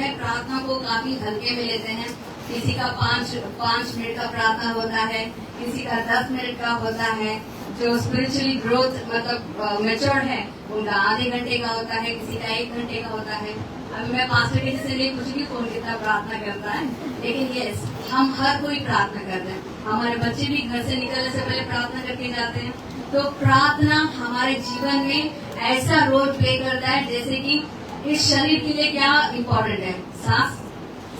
है प्रार्थना को काफी हल्के में लेते हैं। किसी का 5 मिनट का प्रार्थना होता है, किसी का 10 मिनट का होता है। जो स्पिरिचुअली ग्रोथ मतलब मेच्योर है उनका आधे घंटे का होता है, किसी का 1 घंटे का होता है। अभी मैं पास्टर के से नहीं पूछूंगी कौन कितना प्रार्थना करता है, लेकिन यस हम हर कोई प्रार्थना करते हैं। हमारे बच्चे भी घर से निकलने से पहले प्रार्थना करके जाते हैं। तो प्रार्थना हमारे जीवन में ऐसा रोल प्ले करता है जैसे कि इस शरीर के लिए क्या इम्पोर्टेंट है,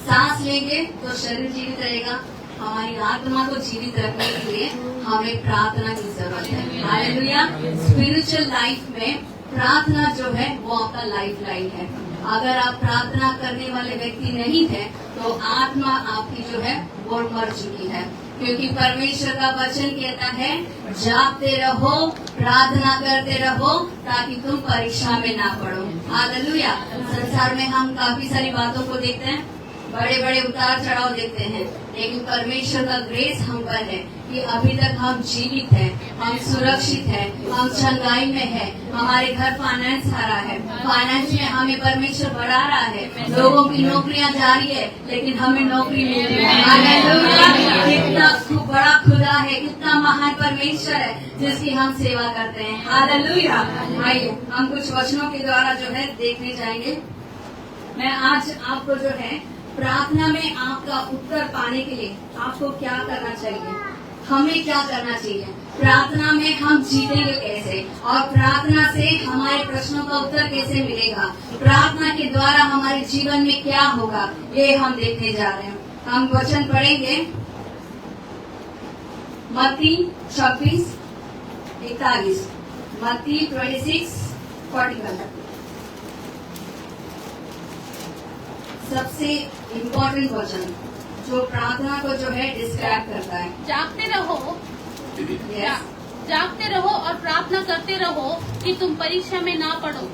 सांस लेंगे तो शरीर जीवित रहेगा। हमारी आत्मा को जीवित रखने के लिए हमें प्रार्थना की जरूरत है। हालेलुया। स्पिरिचुअल लाइफ में प्रार्थना जो है वो आपका लाइफ लाइन है। अगर आप प्रार्थना करने वाले व्यक्ति नहीं थे तो आत्मा आपकी जो है वो मर चुकी है, क्योंकि परमेश्वर का वचन कहता है जागते रहो, प्रार्थना करते रहो ताकि तुम परीक्षा में ना पड़ो। हालेलुया। संसार में हम काफी सारी बातों को देखते हैं, बड़े बड़े उतार चढ़ाव देखते हैं, लेकिन परमेश्वर का ग्रेस हम पर है कि अभी तक हम जीवित हैं, हम सुरक्षित हैं, हम चंगाई में हैं, हमारे घर फाइनेंस आ रहा है, फाइनेंस में हमें परमेश्वर बढ़ा रहा है, लोगों की नौकरियां जा रही है लेकिन हमें नौकरी मिल रही है। हालेलुया। कितना बड़ा खुदा है, कितना महान परमेश्वर है जिसकी हम सेवा करते हैं। हालेलुया। आइए हम कुछ वचनों के द्वारा जो है देखने जाएंगे। मैं आज आपको जो है प्रार्थना में आपका उत्तर पाने के लिए आपको क्या करना चाहिए, हमें क्या करना चाहिए, प्रार्थना में हम जीतेंगे कैसे और प्रार्थना से हमारे प्रश्नों का उत्तर कैसे मिलेगा, प्रार्थना के द्वारा हमारे जीवन में क्या होगा, ये हम देखने जा रहे हैं। हम वचन पढ़ेंगे मत्ती 26:41, मत्ती 26:41। सबसे इम्पोर्टेंट वचन जो प्रार्थना को जो है डिस्क्राइब करता है। जागते रहो, yes. जागते रहो और प्रार्थना करते रहो कि तुम परीक्षा में ना पड़ो।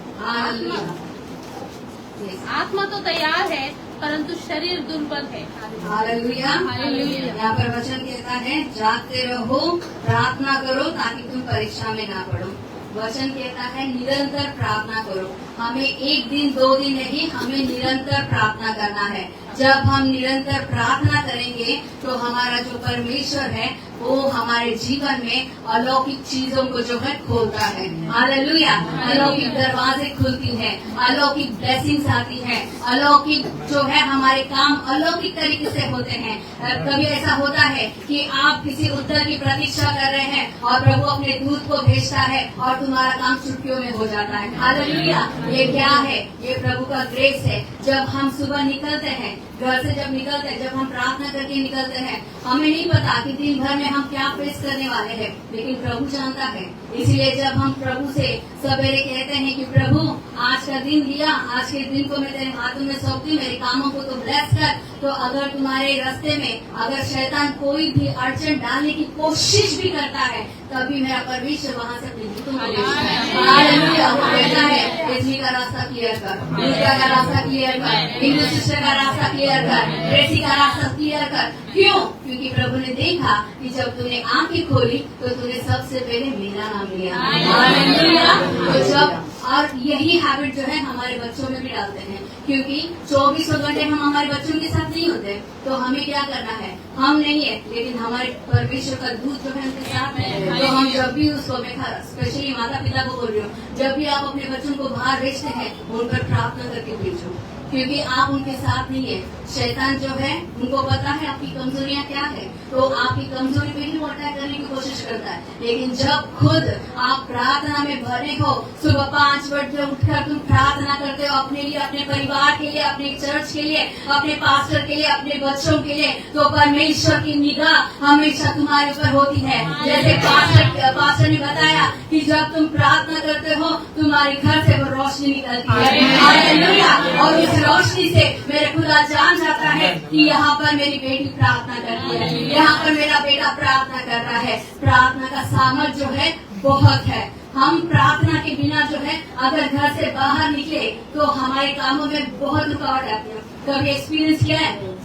आत्मा तो तैयार है परंतु शरीर दुर्बल है। हालेलुया। यहाँ पर वचन कहता है जागते रहो, प्रार्थना करो ताकि तुम परीक्षा में ना पड़ो। वचन कहता है निरंतर प्रार्थना करो। हमें 1 दिन 2 दिन नहीं, हमें निरंतर प्रार्थना करना है। जब हम निरंतर प्रार्थना करेंगे तो हमारा जो परमेश्वर है वो हमारे जीवन में अलौकिक चीजों को जो है खोलता है। हालेलुया। अलौकिक दरवाजे खुलती हैं, अलौकिक ब्लेसिंग्स आती हैं, अलौकिक जो है हमारे काम अलौकिक तरीके से होते हैं। कभी ऐसा होता है कि आप किसी उत्तर की प्रतीक्षा कर रहे हैं और प्रभु अपने दूत को भेजता है और तुम्हारा काम चुटकियों में हो जाता है। हालेलुया। ये क्या है? ये प्रभु का ग्रेस है। जब हम सुबह निकलते हैं, घर से जब निकलते हैं, जब हम प्रार्थना करके निकलते हैं, हमें नहीं पता कि दिन भर में हम क्या फेस करने वाले हैं, लेकिन प्रभु जानता है। इसलिए जब हम प्रभु से सवेरे कहते हैं कि प्रभु आज का दिन दिया, आज के दिन को मैं तेरे हाथों में सौंपती हूँ, मेरे कामों को तो ब्लेस कर। तो अगर तुम्हारे रास्ते में अगर शैतान कोई भी अड़चन डालने की कोशिश भी करता है, तभी मेरा परमेश्वर वहाँ से अपने दूतों को भेजता है। हालेलुया। वो कहता है एजमी का रास्ता क्लियर कर, दूसरा का रास्ता क्लियर कर, हिंदू सिस्टर का रास्ता क्लियर कर, रेसी का रास्ता क्लियर कर। क्यों? क्योंकि प्रभु ने देखा कि जब तूने आंखें खोली तो तूने सबसे पहले मेरा नाम लिया। हालेलुया। तो जब और यही हैबिट जो है हमारे बच्चों में भी डालते हैं, क्योंकि 24 घंटे हम हमारे बच्चों के साथ नहीं होते। तो हमें क्या करना है? हम नहीं है लेकिन हमारे परमेश्वर का दूत जो है उनके साथ है। तो हम जब भी उसको, मैं स्पेशली माता पिता को बोल रही हूँ, जब भी आप अपने बच्चों को बाहर भेजते हैं उन पर प्रार्थना करके भेजो, क्योंकि आप उनके साथ नहीं है। शैतान जो है उनको पता है आपकी कमजोरियां क्या है, तो आपकी कमजोरी पे ही वो अटैक करने की कोशिश करता है। लेकिन जब खुद आप प्रार्थना में भरे हो, सुबह 5 बजे उठकर तुम प्रार्थना करते हो अपने लिए, अपने परिवार के लिए, अपने चर्च के लिए, अपने पास्टर के लिए, अपने बच्चों के लिए, तो परमेश्वर की निगाह हमेशा तुम्हारे ऊपर होती है। जैसे पास्टर ने बताया कि जब तुम प्रार्थना करते हो तुम्हारे घर से वो रोशनी निकलती है। हालेलुया। और उस रोशनी से मेरे खुदा जान जाता है कि यहाँ पर मेरी बेटी प्रार्थना करती है, यहाँ पर मेरा बेटा प्रार्थना कर रहा है। प्रार्थना का सामर्थ जो है बहुत है। हम प्रार्थना के बिना जो है अगर घर से बाहर निकले तो हमारे कामों में बहुत रुकावट आती है। कभी एक्सपीरियंस किया है?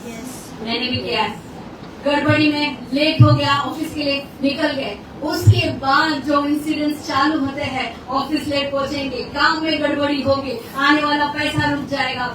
मैंने भी किया है। गड़बड़ी में लेट हो गया, ऑफिस के लिए निकल गए, उसके बाद जो इंसिडेंट्स चालू होते हैं, ऑफिस लेट पहुंचेंगे, काम में गड़बड़ी होगी, आने वाला पैसा रुक जाएगा,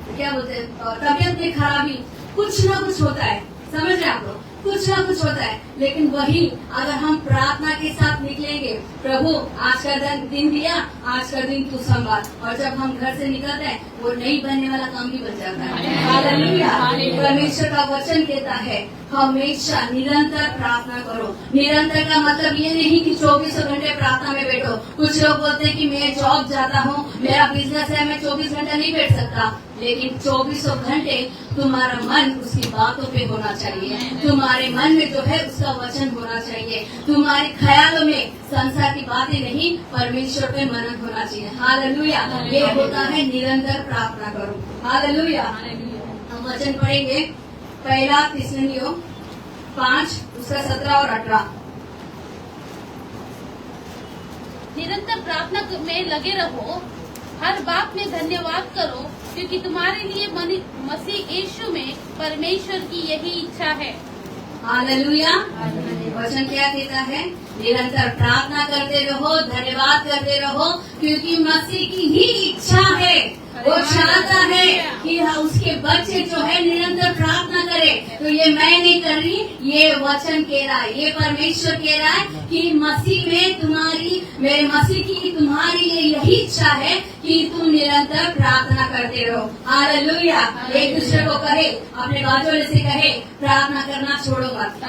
क्या बोलते हैं, तबीयत में खराबी, कुछ ना कुछ होता है, समझ रहे आप लोग, कुछ ना कुछ होता है। लेकिन वही अगर हम प्रार्थना के साथ निकलेंगे, प्रभु आज का दिन दिया, आज का दिन तू संभाल, और जब हम घर से निकलते हैं वो नहीं बनने वाला काम भी बन जाता है। हालेलुया। परमेश्वर का वचन कहता है हमेशा निरंतर प्रार्थना करो। निरंतर का मतलब ये नहीं कि 24 घंटे प्रार्थना में बैठो। कुछ लोग बोलते हैं कि मैं जॉब जाता हूँ, मेरा बिजनेस है, मैं 24 घंटे नहीं बैठ सकता, लेकिन 24 घंटे तुम्हारा मन उसकी बातों पे होना चाहिए। तुम्हारे मन में जो है उसका वचन होना चाहिए। तुम्हारे ख्यालों में संसार की बातें नहीं, परमेश्वर पे मनन होना चाहिए। हालेलुया। ये होता है निरंतर प्रार्थना करो। हालेलुया। हम वचन पढ़ेंगे, पहला थिस्सलुनीय 5 उसका 17 और 18। निरंतर प्रार्थना में लगे रहो, हर बात में धन्यवाद करो, क्योंकि तुम्हारे लिए मसीह यीशु में परमेश्वर की यही इच्छा है। हालेलुया। वचन क्या कहता है? निरंतर प्रार्थना करते रहो, धन्यवाद करते रहो, क्योंकि मसीह की ही इच्छा है। वो चाहता है कि उसके बच्चे जो है निरंतर प्रार्थना करें। तो ये मैं नहीं कर रही, ये वचन कह रहा है, ये परमेश्वर कह रहा है कि मसीह में मेरे मसीह की तुम्हारी लिए यही इच्छा है कि तुम निरंतर प्रार्थना करते रहो। हालेलुया। एक दूसरे को कहे, अपने बाजू से कहे, प्रार्थना करना छोड़ो मत,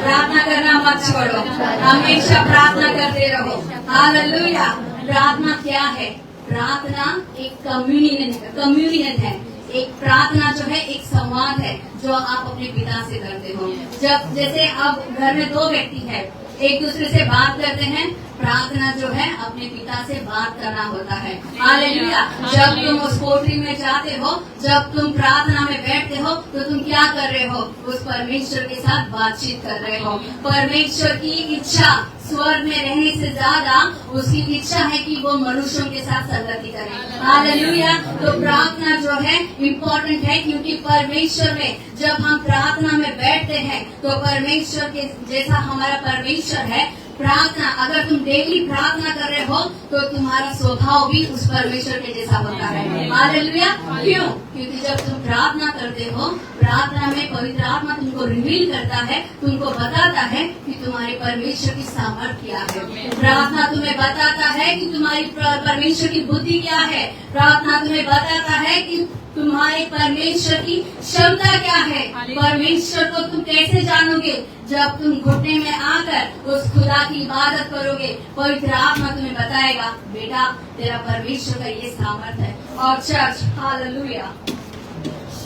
प्रार्थना करना मत छोड़ो, हमेशा प्रार्थना करते रहो। हालेलुया। प्रार्थना क्या है? प्रार्थना एक कम्युनियन है। एक प्रार्थना जो है एक संवाद है जो आप अपने पिता से करते हो। जब जैसे अब घर में 2 व्यक्ति है, एक दूसरे से बात करते हैं, प्रार्थना जो है अपने पिता से बात करना होता है। हालेलुया। जब तुम उस कोठरी में जाते हो, जब तुम प्रार्थना में बैठते हो, तो तुम क्या कर रहे हो? उस परमेश्वर के साथ बातचीत कर रहे हो। परमेश्वर की इच्छा स्वर्ग में रहने से ज्यादा उसकी इच्छा है कि वो मनुष्यों के साथ संगति करे। हालेलुया। तो प्रार्थना जो है इम्पोर्टेंट है, क्योंकि परमेश्वर में जब हम प्रार्थना में बैठते हैं तो परमेश्वर के जैसा हमारा परमेश्वर है। प्रार्थना अगर तुम डेली प्रार्थना कर रहे हो तो तुम्हारा स्वभाव भी उस परमेश्वर के जैसा होता है। हालेलुया। क्यों? क्योंकि जब तुम प्रार्थना करते हो, प्रार्थना में पवित्र आत्मा तुमको रिवील करता है, तुमको बताता है कि तुम्हारे परमेश्वर की सामर्थ्य क्या है। प्रार्थना तुम्हें बताता है कि तुम्हारी परमेश्वर की बुद्धि क्या है। प्रार्थना तुम्हें बताता है कि तुम्हारे परमेश्वर की क्षमता क्या है। परमेश्वर को तुम कैसे जानोगे? जब तुम घुटने में आकर उस खुदा की इबादत करोगे, पवित्र आत्मा तुम्हें बताएगा, बेटा तेरा परमेश्वर का ये सामर्थ्य है। और चर्च, हालेलुया,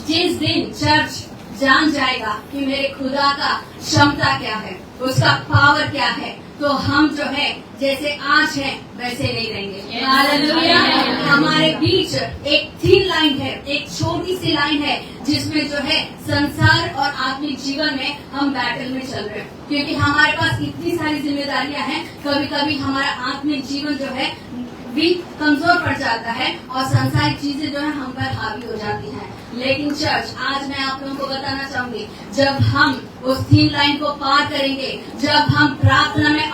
जिस दिन चर्च जान जाएगा कि मेरे खुदा का क्षमता क्या है, उसका पावर क्या है, तो हम जो है जैसे आज है वैसे नहीं रहेंगे। हालेलुया। हमारे बीच एक थिन लाइन है, एक छोटी सी लाइन है, जिसमें जो है संसार और आत्मिक जीवन में हम बैटल में चल रहे हैं, क्योंकि हमारे पास इतनी सारी जिम्मेदारियां हैं। कभी कभी हमारा आत्मिक जीवन जो है भी कमजोर पड़ जाता है और सांसारिक चीजें जो है हम पर हावी हो जाती हैं। लेकिन चर्च, आज मैं आप लोगों को बताना चाहूंगी, जब हम उस थीन लाइन को पार करेंगे, जब हम प्रार्थना में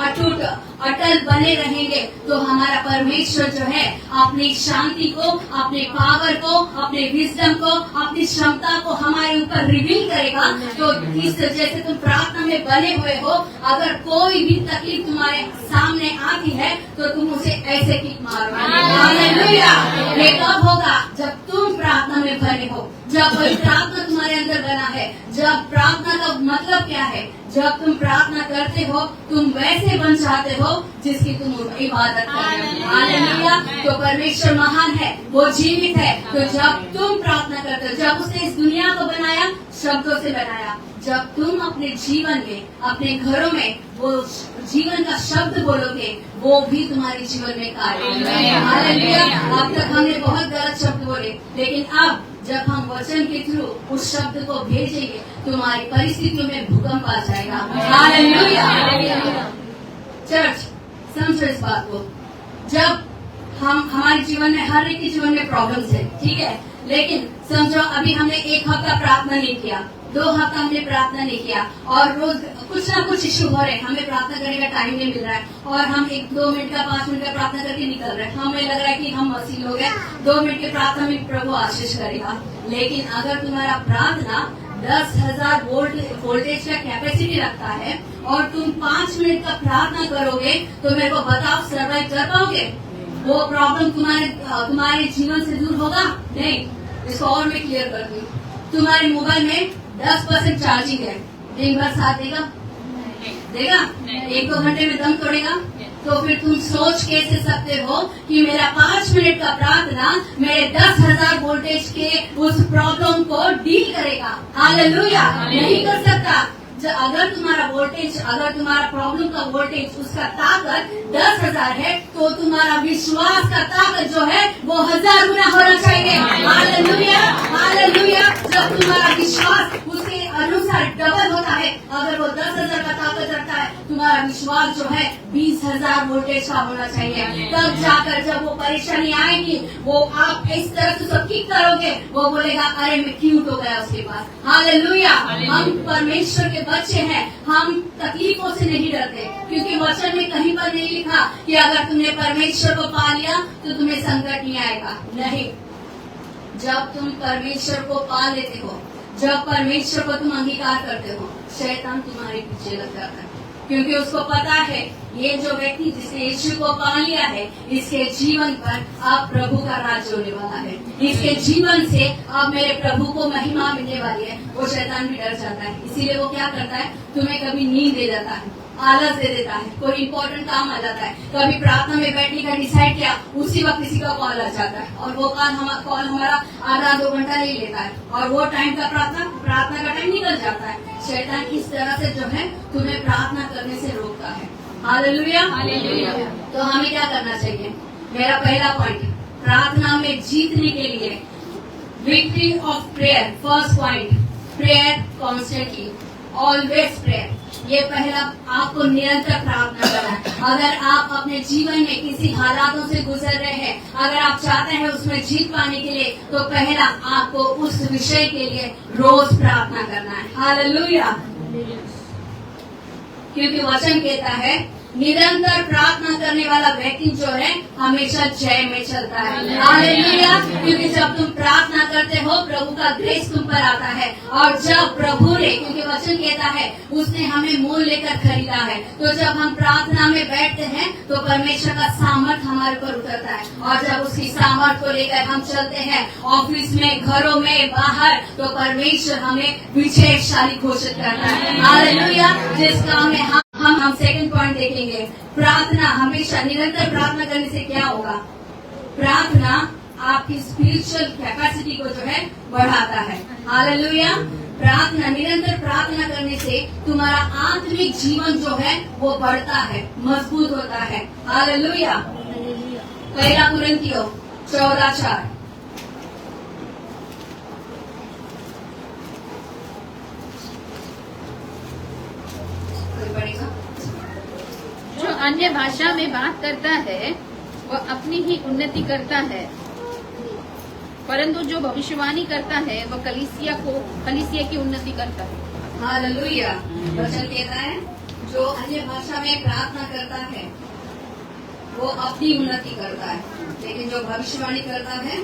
अटल बने रहेंगे, तो हमारा परमेश्वर जो है अपनी शांति को, अपने पावर को, अपने विजडम को, अपनी क्षमता को हमारे ऊपर रिवील करेगा। तो इस जैसे तुम प्रार्थना में बने हुए हो, अगर कोई भी तकलीफ तुम्हारे सामने आती है तो तुम उसे ऐसे किक मारो। हालेलुया। ये कब होगा? जब तुम प्रार्थना में बने हो, जब पवित्र आत्मा तुम्हारे अंदर बना है। जब प्रार्थना का मतलब क्या है? जब तुम प्रार्थना करते हो, तुम वैसे बन जाते हो जिसकी तुम इबादत करते हो। हालेलुया। तो परमेश्वर महान है, वो जीवित है। तो जब तुम प्रार्थना करते हो, जब उसने इस दुनिया को बनाया, शब्दों से बनाया, जब तुम अपने जीवन में, अपने घरों में वो जीवन का शब्द बोलोगे, वो भी तुम्हारे जीवन में कार्य करेगा। हालेलुया। अब तक हमने बहुत गलत शब्द बोले, लेकिन अब जब हम वचन के थ्रू उस शब्द को भेजेंगे, तुम्हारी परिस्थितियों में भूकंप आ जाएगा। हालेलुया। चर्च, समझो इस बात को। जब हमारे जीवन में, हर एक के जीवन में प्रॉब्लम्स है, ठीक है, लेकिन समझो अभी हमने 1 हफ्ता प्रार्थना नहीं किया, 2 हफ्ता हमने प्रार्थना नहीं किया और रोज कुछ ना कुछ इश्यू हो रहे, हमें प्रार्थना करने का टाइम नहीं मिल रहा है और हम 1-2 मिनट का 5 मिनट का प्रार्थना करके निकल रहे हैं। हमें लग रहा है कि हम मसीह लोग हैं, 2 मिनट की प्रार्थना में प्रभु आशीष करेगा। लेकिन अगर तुम्हारा प्रार्थना 10,000 वोल्टेज का कैपेसिटी रखता है और तुम 5 मिनट का प्रार्थना करोगे तो मेरे को बताओ सर्वाइव कर पाओगे? वो प्रॉब्लम तुम्हारे जीवन से दूर होगा? नहीं। इसको और मैं क्लियर करती हूँ। तुम्हारे मोबाइल में 10% चार्जिंग है, दिन भर साथ देगा? 1-2 घंटे में दम तोड़ेगा? तो फिर तुम सोच कैसे सकते हो कि मेरा 5 मिनट का प्रार्थना मेरे 10,000 वोल्टेज के उस प्रॉब्लम को डील करेगा? हालेलुया! नहीं कर सकता। अगर तुम्हारा वोल्टेज, अगर तुम्हारा प्रॉब्लम का वोल्टेज, उसका ताकत 10,000 है तो तुम्हारा विश्वास का ताकत जो है वो 1000 गुना होना चाहिए। हालेलुया! हालेलुया! जब तुम्हारा विश्वास उसके अनुसार डबल होता है, अगर वो 10,000 का ताकत रखता है, तुम्हारा विश्वास जो है 20,000 वोल्टेज का होना चाहिए। तब जाकर जब वो परेशानी आएगी, वो आप इस तरह से सब किक करोगे, वो बोलेगा अरे मैं क्यूट हो गया उसके पास। हालेलुया! हम परमेश्वर के बच्चे हैं, हम तकलीफों से नहीं डरते, क्योंकि वचन में कहीं पर नहीं लिखा कि अगर तुमने परमेश्वर को पा लिया तो तुम्हें संकट नहीं आएगा। नहीं, जब तुम परमेश्वर को पा लेते हो, जब परमेश्वर को तुम अंगीकार करते हो, शैतान तुम्हारे पीछे लग जाता है, क्योंकि उसको पता है ये जो व्यक्ति जिसने यीशु को पा लिया है, इसके जीवन पर अब प्रभु का राज होने वाला है, इसके जीवन से अब मेरे प्रभु को महिमा मिलने वाली है। वो शैतान भी डर जाता है, इसीलिए वो क्या करता है, तुम्हें कभी नींद दे देता है, आलस दे देता है, कोई इम्पोर्टेंट काम आ जाता है, कभी प्रार्थना में बैठने का डिसाइड किया, उसी वक्त किसी का कॉल आ जाता है और वो कॉल हमारा आधा 2 घंटा नहीं लेता है और वो टाइम का प्रार्थना का टाइम निकल जाता है। शैतान इस तरह से जो है तुम्हें प्रार्थना करने से रोकता है। हालेलुया! हालेलुया! तो हमें क्या करना चाहिए? मेरा पहला पॉइंट, प्रार्थना में जीतने के लिए victory of prayer. First point, prayer constantly, always prayer. ये पहला, आपको निरंतर प्रार्थना करना है। अगर आप अपने जीवन में किसी हालातों से गुजर रहे हैं, अगर आप चाहते हैं उसमें जीत पाने के लिए, तो पहला आपको उस विषय के लिए रोज प्रार्थना करना है। हालेलुया! क्योंकि वचन कहता है निरंतर प्रार्थना करने वाला व्यक्ति जो है हमेशा जय में चलता है। हालेलुया! क्योंकि जब तुम प्रार्थना करते हो प्रभु का ग्रेस तुम पर आता है, और जब प्रभु ने, क्योंकि वचन कहता है उसने हमें मोल लेकर खरीदा है, तो जब हम प्रार्थना में बैठते हैं तो परमेश्वर का सामर्थ हमारे ऊपर उतरता है, और जब उसकी सामर्थ को लेकर हम चलते हैं ऑफिस में, घरों में, बाहर, तो परमेश्वर हमें विजयशाली घोषित करता है। हालेलुया! जिस काम में हम सेकंड पॉइंट देखेंगे, प्रार्थना, हमेशा निरंतर प्रार्थना करने से क्या होगा? प्रार्थना आपकी स्पिरिचुअल कैपेसिटी को जो है बढ़ाता है। हालेलुया! प्रार्थना, निरंतर प्रार्थना करने से तुम्हारा आत्मिक जीवन जो है वो बढ़ता है, मजबूत होता है। हालेलुया! पहला कुरिन्थियों 14:4। जो अन्य भाषा में बात करता है वह अपनी ही उन्नति करता है, परंतु जो भविष्यवाणी करता है वह कलीसिया की उन्नति करता है। हालेलुया! वचन कहता है जो अन्य भाषा में प्रार्थना करता है वो अपनी उन्नति करता है, लेकिन जो भविष्यवाणी करता है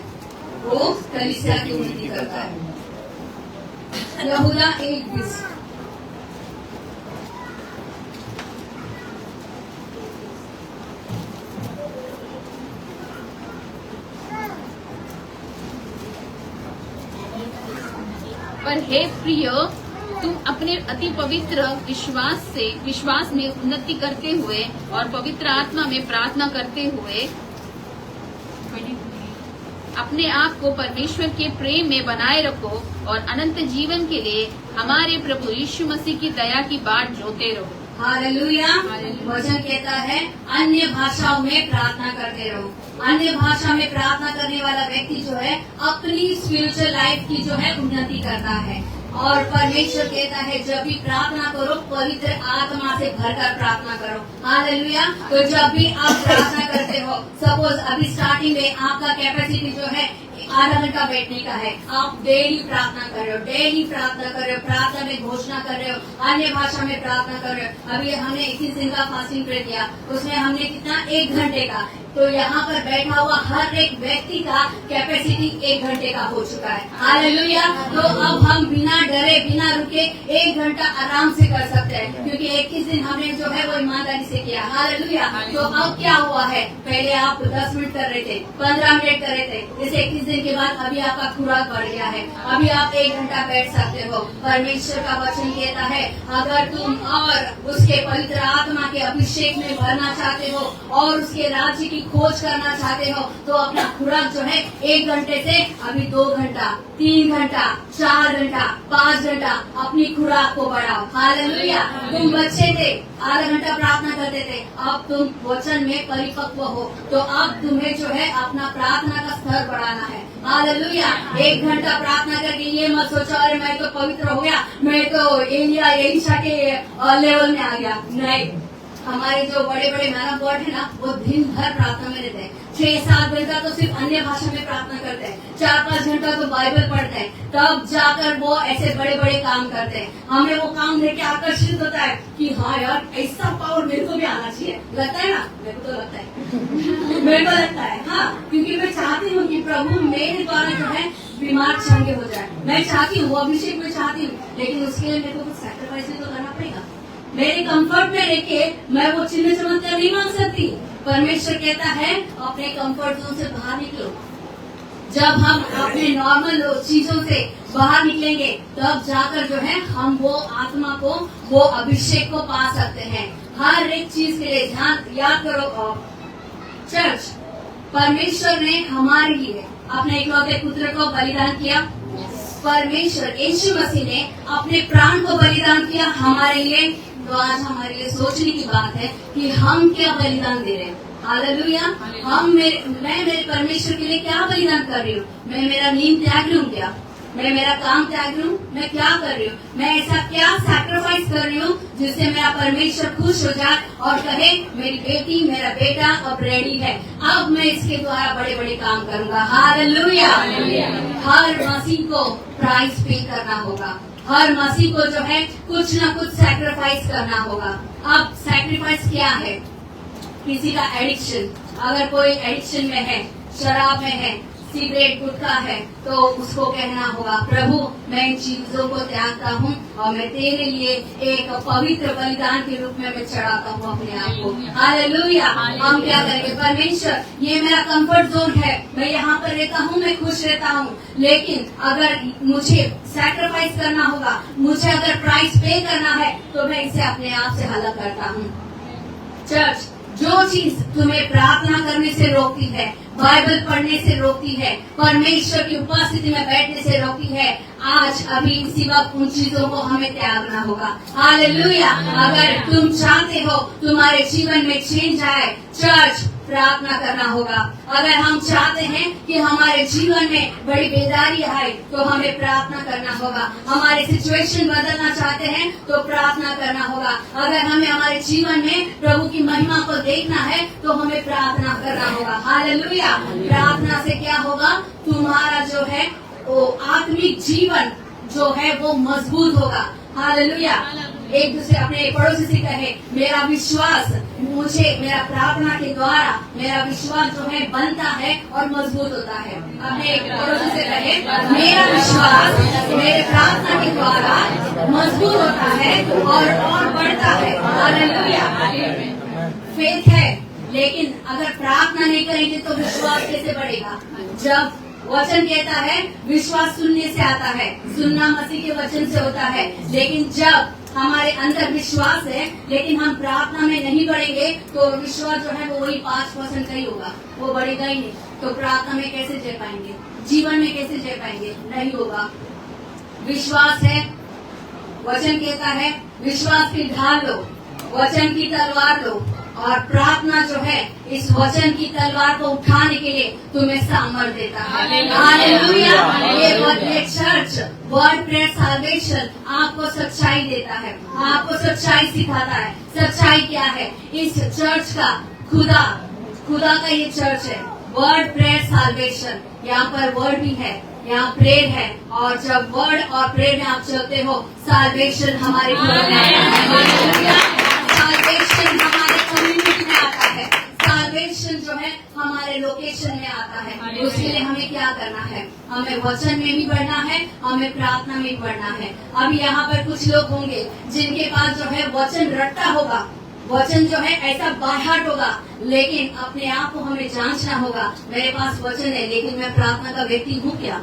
वो कलीसिया की उन्नति करता है। यहूदा 1:20। पर हे प्रिय, तुम अपने अति पवित्र विश्वास में उन्नति करते हुए और पवित्र आत्मा में प्रार्थना करते हुए अपने आप को परमेश्वर के प्रेम में बनाए रखो और अनंत जीवन के लिए हमारे प्रभु यीशु मसीह की दया की बाट जोते रहो। हालेलुया! वचन कहता है अन्य भाषाओं में प्रार्थना करते रहो। अन्य भाषा में प्रार्थना करने वाला व्यक्ति जो है अपनी स्पिरिचुअल लाइफ की जो है उन्नति करता है, और परमेश्वर कहता है जब भी प्रार्थना करो पवित्र आत्मा से भरकर प्रार्थना करो। हालेलुया! तो जब भी आप प्रार्थना करते हो, सपोज अभी स्टार्टिंग में आपका कैपेसिटी जो है आधा घंटा बैठने का है। आप डेली प्रार्थना कर रहे हो, डेली प्रार्थना कर रहे हो, प्रार्थना में घोषणा कर रहे हो, अन्य भाषा में प्रार्थना कर रहे हो। अभी हमने 21 दिन का फास्टिंग प्रे किया, उसमें हमने कितना 1 घंटे का, तो यहाँ पर बैठा हुआ हर एक व्यक्ति का कैपेसिटी 1 घंटे का हो चुका है। हालेलुया। तो अब हम बिना डरे बिना रुके 1 घंटा आराम से कर सकते हैं, क्योंकि 21 दिन हमने जो है वो ईमानदारी से किया। हालेलुया। तो अब क्या हुआ है, पहले आप 10 मिनट कर रहे थे, 15 मिनट कर रहे थे, जैसे 21 दिन के बाद अभी आपका खुराक बढ़ गया है, अभी आप 1 घंटा बैठ सकते हो। परमेश्वर का वचन कहता है, अगर तुम और उसके पवित्र आत्मा के अभिषेक में भरना चाहते हो और उसके राज्य की खोज करना चाहते हो, तो अपना खुराक जो है 1 घंटे से अभी 2 घंटा, 3 घंटा, 4 घंटा, 5 घंटा अपनी खुराक को बढ़ाओ। हालेलुया। तुम बच्चे थे, आधा घंटा प्रार्थना करते थे, अब तुम वचन में परिपक्व हो, तो अब तुम्हें जो है अपना प्रार्थना का स्तर बढ़ाना है। हालेलुया। 1 घंटा प्रार्थना करके ये मत सोचो अरे मैं तो पवित्र हो गया, मैं तो एलिया एलिशा के लेवल में आ गया। नहीं, हमारे जो बड़े बड़े मैन ऑफ गॉड है ना, वो दिन भर प्रार्थना में रहते हैं। 6-7 घंटा तो सिर्फ अन्य भाषा में प्रार्थना करते हैं, 4-5 घंटा तो बाइबल पढ़ते हैं, तब जाकर वो ऐसे बड़े बड़े काम करते हैं। हमें वो काम लेके आकर्षित होता है कि हाँ यार ऐसा पावर मेरे को भी आना चाहिए। लगता है ना, मेरे को तो लगता है मेरे को लगता है, हाँ, क्योंकि मैं चाहती हूँ कि प्रभु मेरे द्वारा जो है बीमार चंगे हो जाए। मैं चाहती हूँ, वो अभिषेक में चाहती हूँ, लेकिन उसके लिए मेरे को कुछ सैक्रिफाइस भी तो करना पड़ेगा। मेरे कंफर्ट में रहके मैं वो चिन्ह चमत्कार नहीं मांग सकती। परमेश्वर कहता है अपने कंफर्ट जोन से बाहर निकलो। जब हम अपने नॉर्मल चीजों से बाहर निकलेंगे, तब जाकर जो है हम वो आत्मा को, वो अभिषेक को पा सकते हैं। हर एक चीज के लिए ध्यान याद करो, चर्च परमेश्वर ने हमारे लिए अपने इकलौते पुत्र को बलिदान किया। परमेश्वर यीशु मसीह ने अपने प्राण को बलिदान किया हमारे लिए। तो आज हमारे लिए सोचने की बात है कि हम क्या बलिदान दे रहे हैं। हालेलुया। मैं मेरे परमेश्वर के लिए क्या बलिदान कर रही हूँ? मैं मेरा नींद त्याग रही हूँ क्या? मैं मेरा काम त्याग रही हूँ? मैं क्या कर रही हूँ? मैं ऐसा क्या सैक्रिफाइस कर रही हूँ जिससे मेरा परमेश्वर खुश हो जाए और कहे मेरी बेटी मेरा बेटा अब रेडी है, अब मैं इसके द्वारा बड़े बड़े काम करूंगा। हालेलुया। हर मसीह को प्राइस पे करना होगा, हर मसीह को जो है कुछ ना कुछ सैक्रिफाइस करना होगा। अब सैक्रिफाइस क्या है? किसी का एडिक्शन, अगर कोई एडिक्शन में है, शराब में है, सिगरेट गुटखा है, तो उसको कहना होगा प्रभु मैं इन चीजों को त्यागता हूँ और मैं तेरे लिए एक पवित्र बलिदान के रूप में मैं चढ़ाता हूँ अपने आप को। हालेलुया। हम क्या करेंगे? परमेश्वर ये मेरा कंफर्ट जोन है, मैं यहाँ पर रहता हूँ, मैं खुश रहता हूँ, लेकिन अगर मुझे सैक्रिफाइस करना होगा, मुझे अगर प्राइस पे करना है, तो मैं इसे अपने आप से हल करता हूँ। चर्च, जो चीज तुम्हें प्रार्थना करने से रोकती है, बाइबल पढ़ने से रोकती है, परमेश्वर की उपस्थिति में बैठने से रोकती है, आज अभी इसी वक्त उन चीजों को हमें त्यागना होगा। हालेलुया। अगर तुम चाहते हो तुम्हारे जीवन में चेंज आए, चर्च प्रार्थना करना होगा। अगर हम चाहते हैं कि हमारे जीवन में बड़ी बेदारी आए, तो हमें प्रार्थना करना होगा। हमारे सिचुएशन बदलना चाहते हैं तो प्रार्थना करना होगा। अगर हमें हमारे जीवन में प्रभु की महिमा को देखना है तो हमें प्रार्थना करना होगा। हालेलुया। प्रार्थना से क्या होगा? तुम्हारा जो है वो आत्मिक जीवन जो है वो मजबूत होगा। हालेलुया। एक दूसरे अपने पड़ोसी से कहे मेरा विश्वास, मुझे मेरा प्रार्थना के द्वारा मेरा विश्वास जो है बनता है और मजबूत होता है। अपने पड़ोसी से कहे मेरा विश्वास मेरे प्रार्थना के द्वारा मजबूत होता है और बढ़ता है। हालेलुया। फेथ है, लेकिन अगर प्रार्थना नहीं करेंगे तो विश्वास कैसे बढ़ेगा? जब वचन कहता है विश्वास सुनने से आता है, सुनना मसीह के वचन से होता है, लेकिन जब हमारे अंदर विश्वास है लेकिन हम प्रार्थना में नहीं बढ़ेंगे तो विश्वास जो है वो वही 5% का ही होगा, वो बढ़ेगा ही नहीं। तो प्रार्थना में कैसे जी पाएंगे? जीवन में कैसे जी पाएंगे? नहीं होगा। विश्वास है, वचन कहता है विश्वास की ढाल लो, वचन की तलवार लो, और प्रार्थना जो है इस वचन की तलवार को उठाने के लिए तुम्हें सामर्थ देता है। हालेलुया। ये चर्च वर्ड प्रेयर साल्वेशन आपको सच्चाई देता है, आपको सच्चाई सिखाता है। सच्चाई क्या है? इस चर्च का खुदा का ये चर्च है, वर्ड प्रेयर साल्वेशन। यहाँ पर वर्ड भी है, यहाँ प्रेयर है, और जब वर्ड और प्रेयर में आप चलते हो, साल्वेशन हमारे जीवन में आता है, साल्वेशन हमारे कम्युनिटी में आता है, साल्वेशन जो है हमारे लोकेशन में आता है। उसके लिए हमें क्या करना है? हमें वचन में भी बढ़ना है, हमें प्रार्थना में भी बढ़ना है। अब यहाँ पर कुछ लोग होंगे जिनके पास जो है वचन रट्टा होगा, वचन जो है ऐसा बाहर होगा, लेकिन अपने आप को हमें जांचना होगा। मेरे पास वचन है लेकिन मैं प्रार्थना का व्यक्ति हूँ क्या?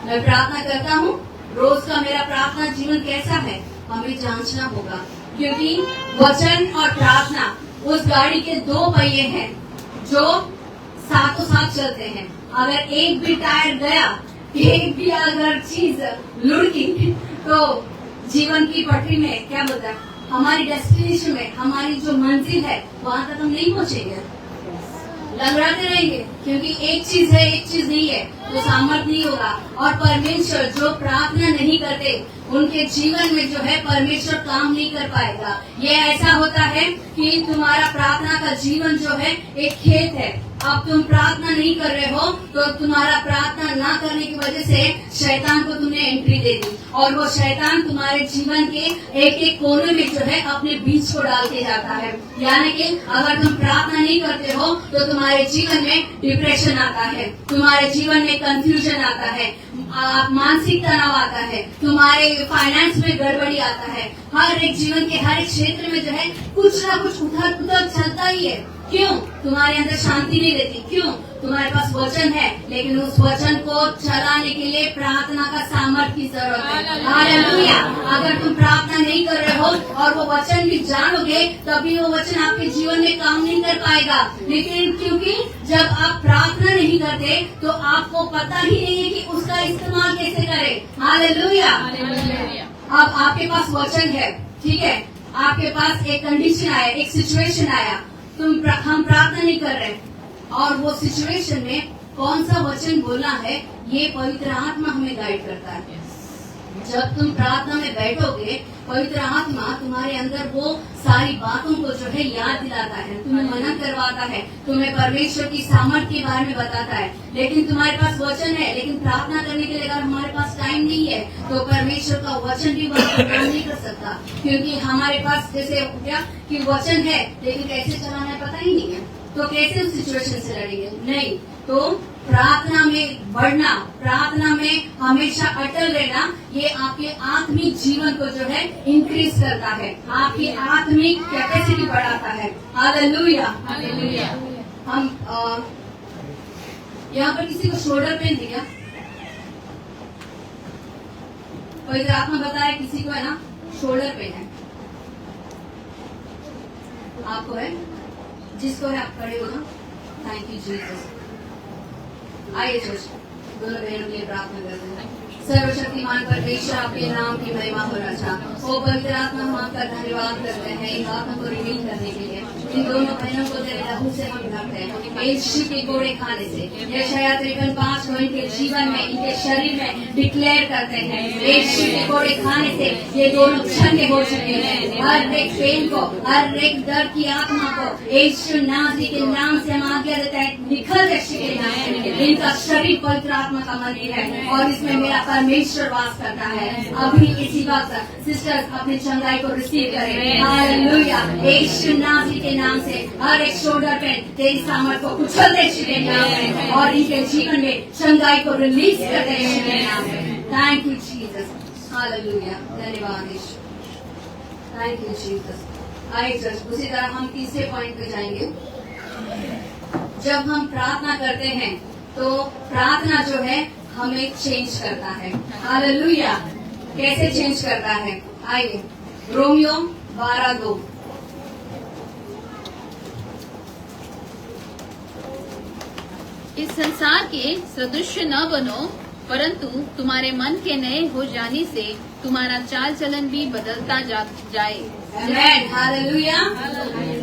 मैं प्रार्थना करता हूँ? रोज का मेरा प्रार्थना जीवन कैसा है? हमें जांचना होगा, क्योंकि वचन और प्रार्थना उस गाड़ी के दो पहिए हैं जो साथों साथ चलते हैं। अगर एक भी टायर गया, एक भी अगर चीज लुढ़की, तो जीवन की पटरी में क्या बोलता है, हमारी डेस्टिनेशन में, हमारी जो मंजिल है वहाँ तक हम नहीं पहुँचेंगे, लंगड़ाते रहेंगे, क्योंकि एक चीज है एक चीज नहीं है, तो सामर्थ नहीं होगा। और परमेश्वर जो प्रार्थना नहीं करते उनके जीवन में जो है परमेश्वर काम नहीं कर पाएगा। ये ऐसा होता है कि तुम्हारा प्रार्थना का जीवन जो है एक खेत है। अब तुम प्रार्थना नहीं कर रहे हो तो तुम्हारा प्रार्थना ना करने की वजह से शैतान को तुमने एंट्री दे दी, और वो शैतान तुम्हारे जीवन के एक एक कोने में जो है अपने बीज को डाल के जाता है। यानी कि अगर तुम प्रार्थना नहीं करते हो तो तुम्हारे जीवन में डिप्रेशन आता है, तुम्हारे जीवन में कंफ्यूजन आता है, मानसिक तनाव आता है, तुम्हारे फाइनेंस में गड़बड़ी आता है। हर एक जीवन के हर एक क्षेत्र में जो है कुछ ना कुछ उथल पुथल चलता ही है। क्यों? तुम्हारे अंदर शांति नहीं रहती। क्यों? तुम्हारे पास वचन है, लेकिन उस वचन को चलाने के लिए प्रार्थना का सामर्थ्य की जरूरत है। हालेलुया। अगर तुम प्रार्थना नहीं कर रहे हो और वो वचन भी जानोगे, तभी वो वचन आपके जीवन में काम नहीं कर पाएगा। लेकिन क्योंकि जब आप प्रार्थना नहीं करते तो आपको पता ही नहीं है कि उसका इस्तेमाल कैसे करें। हालेलुया। अब आपके पास वचन है, ठीक है, आपके पास एक कंडीशन आया, एक सिचुएशन आया, हम प्रार्थना नहीं कर रहे, और वो सिचुएशन में कौन सा वचन बोलना है ये पवित्र आत्मा हमें गाइड करता है। जब तुम प्रार्थना में बैठोगे, पवित्र आत्मा तुम्हारे अंदर वो सारी बातों को जो है याद दिलाता है, तुम्हें मना करवाता है, तुम्हें परमेश्वर की सामर्थ्य के बारे में बताता है। लेकिन तुम्हारे पास वचन है, लेकिन प्रार्थना करने के लिए अगर हमारे पास टाइम नहीं है तो परमेश्वर का वचन भी वहाँ पर काम नहीं कर सकता, क्योंकि हमारे पास जैसे हो गया कि वचन है लेकिन कैसे चलाना है पता ही नहीं है, तो कैसे उस सिचुएशन से लड़ेंगे? नहीं, तो प्रार्थना में बढ़ना, प्रार्थना में हमेशा अटल रहना, ये आपके आत्मिक जीवन को जो है इंक्रीज करता है, आपकी आत्मिक कैपेसिटी बढ़ाता है। हालेलुया। हालेलुया। हम यहाँ पर किसी को शोल्डर पेन दिया, पवित्र आत्मा बताया किसी को है ना शोल्डर पेन है, आपको है, जिसको है आप खड़े हो ना। Thank you Jesus. आइए चर्च, दोनों बहनों के लिए प्रार्थना करते हैं। सर्वशक्तिमान परमेश्वर, आपके नाम की महिमा हो रचा। ओ पवित्र आत्मा, हम आपका धन्यवाद करते हैं इन बातों को रिवील करने के लिए। इन दोनों बहनों को तेरे लहू से हम ढकते हैं, यीशु के कोड़े खाने से। यशायाह 53:5 को इनके जीवन में, इनके शरीर में डिक्लेयर करते हैं, यीशु के कोड़े खाने से ये दोनों चंगे हो चुके हैं। हर एक पेन को, हर एक दर्द की आत्मा को यीशु नासरी के नाम से हम आज्ञा देते हैं, निकल यीशु के नाम से। इनका शरीर पवित्र आत्मा का मंदिर है और इसमें मेरा परमेश्वर वास करता है। अभी इसी वक्त सिस्टर्स अपनी चंगाई को रिसीव करें। हालेलुया। यीशु नासरी के नाम से हर एक शोल्डर पे तेरी सामर्थ को कुचल दे यीशु के नाम में, और इनके जीवन में चंगाई को रिलीज कर दे यीशु के नाम में। Thank you Jesus. हालेलुया। धन्यवाद यीशु। Thank you Jesus. आइए चर्च, उसी तरह हम तीसरे पॉइंट पे जाएंगे। जब हम प्रार्थना करते हैं तो प्रार्थना जो है हमें चेंज करता है। हालेलुया। कैसे चेंज करता है? आइए, रोमियो 12:2। इस संसार के सदृश न बनो, परंतु तुम्हारे मन के नए हो जाने से तुम्हारा चाल चलन भी बदलता जाए। आमेन। हालेलुया।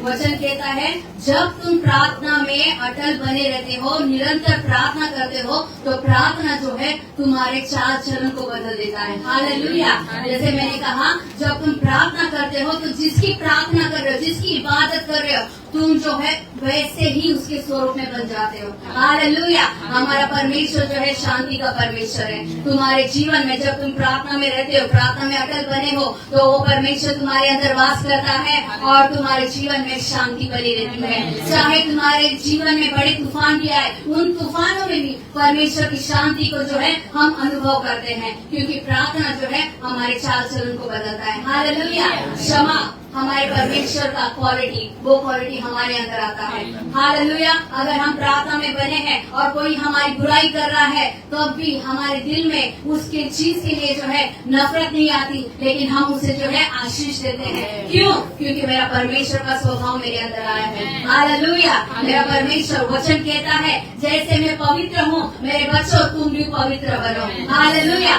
वचन कहता है जब तुम प्रार्थना में अटल बने रहते हो, निरंतर प्रार्थना करते हो, तो प्रार्थना जो है तुम्हारे चाल चलन को बदल देता है। हालेलुया। जैसे मैंने कहा, जब तुम प्रार्थना करते हो तो जिसकी प्रार्थना कर रहे हो, जिसकी इबादत कर रहे हो, तुम जो है वैसे ही उसके स्वरूप में बन जाते हो। हालेलुया। हमारा परमेश्वर जो है शांति का परमेश्वर है। तुम्हारे जीवन में जब तुम प्रार्थना में रहते हो, प्रार्थना में अटल बने हो, तो वो परमेश्वर तुम्हारे अंदर वास करता है और तुम्हारे जीवन में शांति बनी रहती है। चाहे तुम्हारे जीवन में बड़े तूफान भी आए, उन तूफानों में भी परमेश्वर की शांति को जो है हम अनुभव करते हैं, क्योंकि प्रार्थना जो है हमारे चाल चलन को बदलता है। हालेलुया। क्षमा हमारे परमेश्वर का क्वालिटी, वो क्वालिटी हमारे अंदर आता है। हालेलुया। अगर हम प्रार्थना में बने हैं और कोई हमारी बुराई कर रहा है, तो अब भी हमारे दिल में उसके चीज के लिए जो है नफरत नहीं आती, लेकिन हम उसे जो है आशीष देते हैं। क्यों? क्योंकि मेरा परमेश्वर का स्वभाव मेरे अंदर आया है। हालेलुया। मेरा परमेश्वर वचन कहता है, जैसे मैं पवित्र हूँ, मेरे बच्चों तुम भी पवित्र बनो। हालेलुया।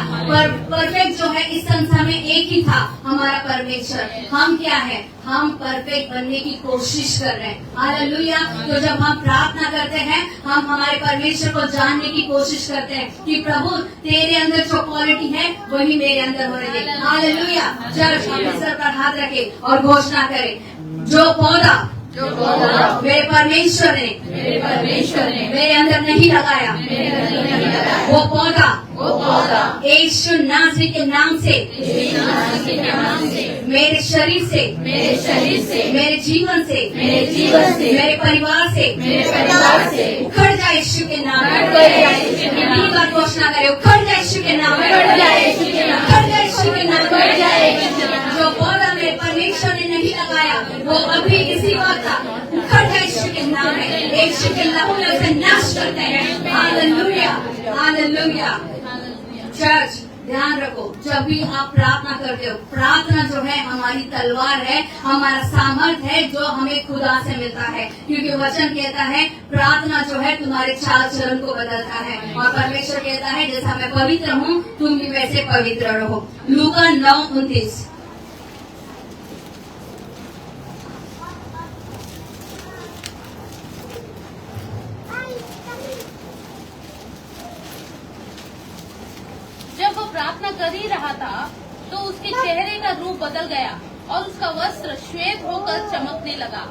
परफेक्ट जो है इस संसार में एक ही था, हमारा परमेश्वर। हम क्या है? हम परफेक्ट बनने की कोशिश कर रहे हैं। हालेलुया। तो जब हम प्रार्थना करते हैं, हम हमारे परमेश्वर को जानने की कोशिश करते हैं कि प्रभु तेरे अंदर जो क्वालिटी है वही मेरे अंदर होने दे। हालेलुया। चर्च अपने सर पर हाथ रखे और घोषणा करे, जो पौधा मेरे परमेश्वर ने मेरे अंदर नहीं लगाया, वो पौधा यीशु नासरी के नाम से मेरे शरीर से, मेरे जीवन से, मेरे परिवार से उखड़ जाए यीशु के नाम में। बार घोषणा करे, उखड़ जाए यीशु के नाम में, उखड़ जाए यीशु के नाम में। जो पौधा मेरे परमेश्वर ने नहीं लगाया, वो अभी इसी वक्त उखड़ जाए यीशु के नाम में। यीशु के लहू में उसे नाश करते हैं। हालेलुया। हालेलुया। चर्च ध्यान रखो, जब भी आप प्रार्थना करते हो, प्रार्थना जो है हमारी तलवार है, हमारा सामर्थ है जो हमें खुदा से मिलता है, क्योंकि वचन कहता है प्रार्थना जो है तुम्हारे चाल चलन को बदलता है। और परमेश्वर कहता है जैसा मैं पवित्र हूँ, तुम भी वैसे पवित्र रहो। लूका 9:29। जब वो प्रार्थना कर ही रहा था, तो उसके चेहरे का रूप बदल गया और उसका वस्त्र श्वेत होकर चमकने लगा।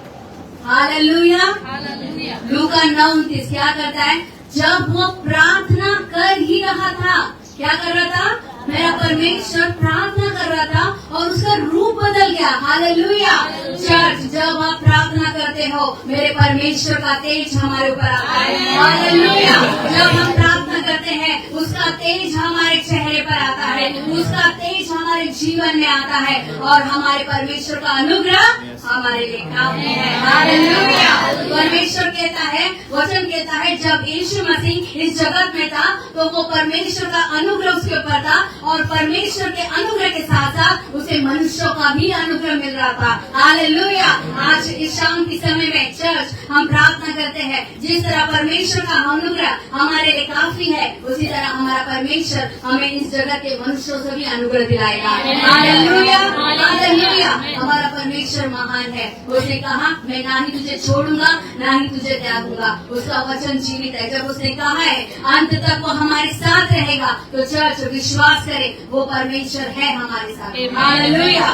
हालेलुया। हालेलुया। लूका 9:29 क्या करता है? जब वो प्रार्थना कर ही रहा था, क्या कर रहा था? मेरा परमेश्वर प्रार्थना कर रहा था और उसका रूप बदल गया। हालेलुया। चर्च, जब आप प्रार्थना करते हो, मेरे परमेश्वर का तेज हमारे ऊपर आता है। हालेलुया। जब हम प्रार्थना करते हैं, उसका तेज हमारे चेहरे पर आता है, उसका तेज हमारे जीवन में आता है और हमारे परमेश्वर का अनुग्रह हमारे लिए काफी है। हालेलुया। परमेश्वर कहता है, वचन कहता है, जब यीशु मसीह इस जगत में था, तो वो परमेश्वर का अनुग्रह उसके ऊपर था और परमेश्वर के अनुग्रह के साथ साथ उसे मनुष्यों का भी अनुग्रह मिल रहा था। हालेलुया। आज इस शाम के समय में चर्च हम प्रार्थना करते हैं, जिस तरह परमेश्वर का अनुग्रह हमारे लिए काफी है, उसी तरह हमारा परमेश्वर हमें इस जगत के मनुष्यों से भी अनुग्रह दिलाएगा। हालेलुया। हालेलुया। हमारा परमेश्वर महान है। उसने कहा, मैं ना ही तुझे छोड़ूंगा, ना ही तुझे त्यागूंगा। उसका वचन जीवित है। जब उसने कहा है अंत तक वो हमारे साथ रहेगा, तो चर्च विश्वास करे, वो परमेश्वर है हमारे साथ। हालेलुया।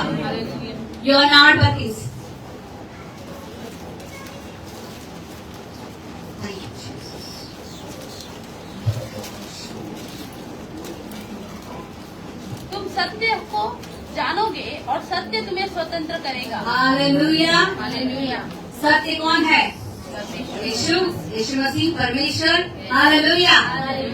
यू आर नॉट बकीस। तुम सत्य को जानोगे और सत्य तुम्हें स्वतंत्र करेगा। हालेलुया। हालेलुया। सत्य कौन है? यीशु मसीह परमेश्वर। हालेलुया।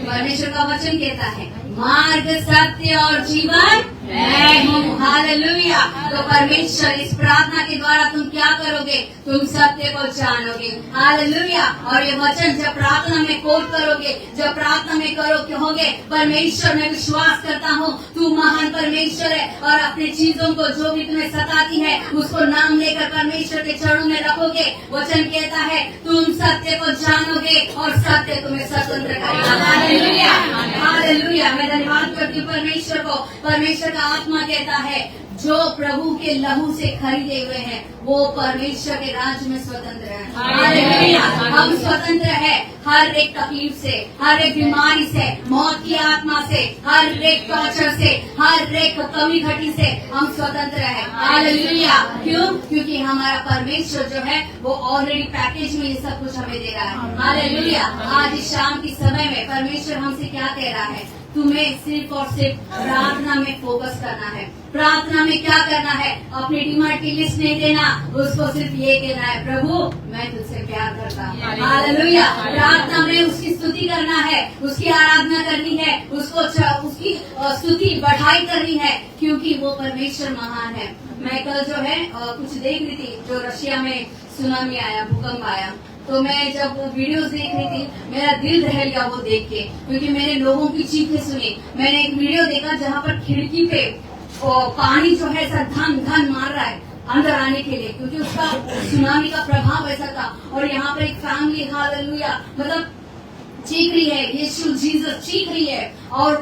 परमेश्वर का वचन कहता है, मार्ग, सत्य और जीवन मैं हूँ। हालेलुया। तो परमेश्वर इस प्रार्थना के द्वारा तुम क्या करोगे? तुम सत्य को जानोगे। हालेलुया। और ये वचन जब प्रार्थना में कोट करोगे, जब प्रार्थना में कहोगे, परमेश्वर मैं विश्वास करता हूँ तू महान परमेश्वर है, और अपनी चीजों को जो भी तुम्हें सताती है उसको नाम लेकर परमेश्वर के चरणों में रखोगे। वचन कहता है तुम सत्य को जानोगे और सत्य तुम्हें स्वतंत्र करेगा। हालेलुया। हालेलुया। मैं धन्यवाद करती हूँ परमेश्वर को, परमेश्वर का आत्मा कहता है जो प्रभु के लहू से खरीदे हुए हैं वो परमेश्वर के राज्य में स्वतंत्र है। हालेलुया। हम स्वतंत्र है हर एक तकलीफ से, हर एक बीमारी से, मौत की आत्मा से, हर एक टॉर्चर से, हर एक कमी घटी से हम स्वतंत्र है। हालेलुया। क्यों? क्योंकि हमारा परमेश्वर जो है वो ऑलरेडी पैकेज में ये सब कुछ हमें दे रहा है। हालेलुया। आज इस शाम के समय में परमेश्वर हमसे क्या कह रहा है? तुम्हें सिर्फ और सिर्फ प्रार्थना में फोकस करना है। प्रार्थना में क्या करना है? अपनी डिमांड की लिस्ट नहीं देना, उसको सिर्फ ये कहना है, प्रभु मैं तुझसे प्यार करता हूँ। हालेलुया। प्रार्थना में उसकी स्तुति करना है, उसकी आराधना करनी है, उसकी स्तुति बढ़ाई करनी है, क्योंकि वो परमेश्वर महान है। मैं कल जो है कुछ देख रही थी, जो रशिया में सुनामी आया, भूकंप आया, तो मैं जब वीडियोस देख रही थी मेरा दिल दहल गया वो देख के, क्योंकि मैंने लोगों की चीखें सुनी। मैंने एक वीडियो देखा जहाँ पर खिड़की पे पानी जो है ऐसा धन धन मार रहा है अंदर आने के लिए, क्योंकि उसका सुनामी का प्रभाव ऐसा था। और यहाँ पर एक फैमिली, हालेलुया, मतलब चीख रही है, यीशु जीसस चीख रही है, और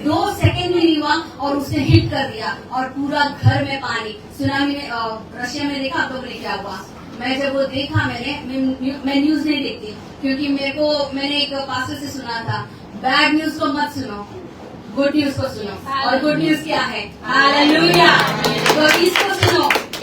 2 सेकंड में नहीं हुआ और उसने हिट कर दिया और पूरा घर में पानी। सुनामी में रशिया में देखा तो बोले क्या हुआ? मैं जब वो देखा मैं न्यूज नहीं देखती, क्योंकि मैंने एक पास्टर से सुना था, बैड न्यूज को मत सुनो, गुड न्यूज को सुनो। और गुड न्यूज क्या है? हालेलुया। तो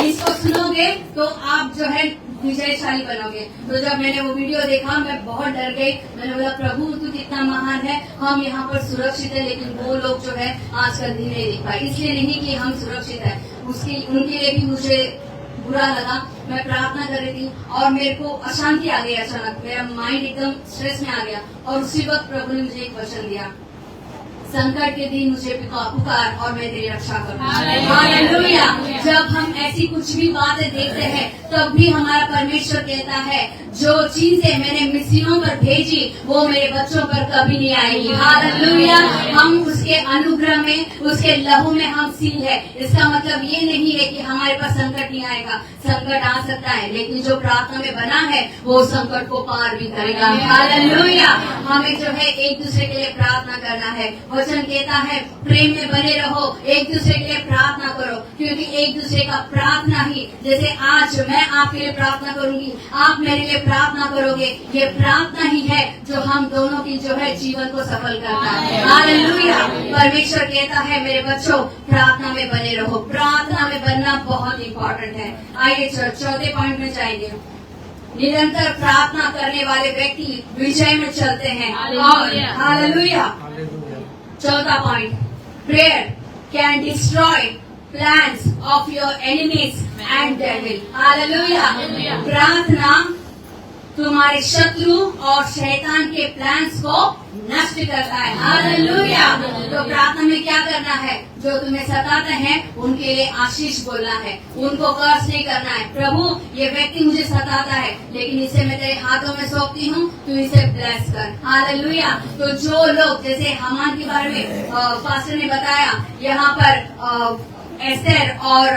इसको सुनोगे तो आप जो है विजयशाली बनोगे। तो जब मैंने वो वीडियो देखा मैं बहुत डर गई। मैंने बोला प्रभु तू कितना महान है, हम यहाँ पर सुरक्षित है, लेकिन वो लोग जो है आजकल दिन नहीं दिख पाए। इसलिए नहीं कि हम सुरक्षित है, उनके लिए भी मुझे बुरा लगा। मैं प्रार्थना कर रही थी और मेरे को अशांति आ गई, अचानक मेरा माइंड एकदम स्ट्रेस में आ गया, और उसी वक्त प्रभु ने मुझे एक वचन दिया, संकट के दिन मुझे पुकार और मैं तेरी रक्षा करूंगा। हालेलुया। जब हम ऐसी कुछ भी बातें देखते हैं तब भी हमारा परमेश्वर कहता है जो चीजें मैंने मिस्रियों पर भेजी वो मेरे बच्चों पर कभी नहीं आएगी। हालेलुया। हम उसके अनुग्रह में, उसके लहू में हम सील है। इसका मतलब ये नहीं है कि हमारे पास संकट नहीं आएगा, संकट आ सकता है, लेकिन जो प्रार्थना में बना है वो संकट को पार भी करेगा। हालेलुया। हमें जो है एक दूसरे के लिए प्रार्थना करना है। वचन कहता है प्रेम में बने रहो, एक दूसरे के लिए प्रार्थना करो, क्योंकि एक दूसरे का प्रार्थना ही, जैसे आज मैं आपके लिए प्रार्थना करूंगी, आप मेरे लिए प्रार्थना करोगे, ये प्रार्थना ही है जो हम दोनों की जो है जीवन को सफल करता है। हालेलुया। परमेश्वर कहता है मेरे बच्चों प्रार्थना में बने रहो। प्रार्थना में बनना बहुत इम्पोर्टेंट है। आइए चौथे पॉइंट में जाएंगे। निरंतर प्रार्थना करने वाले व्यक्ति विजय में चलते हैं। और हालेलुया। चौथा point, prayer can destroy plans of your enemies and devil. Hallelujah. प्रार्थना तुम्हारे शत्रु और शैतान के प्लान्स को नष्ट करता है। हालेलुया। तो प्रार्थना में क्या करना है? जो तुम्हें सताते हैं उनके लिए आशीष बोलना है, उनको कर्ज नहीं करना है। प्रभु ये व्यक्ति मुझे सताता है, लेकिन इसे मैं तेरे हाथों में सौंपती हूँ, तू इसे ब्लेस कर। हालेलुया। तो जो लोग, जैसे हामान के बारे में पास्टर ने बताया, यहाँ पर एस्तेर और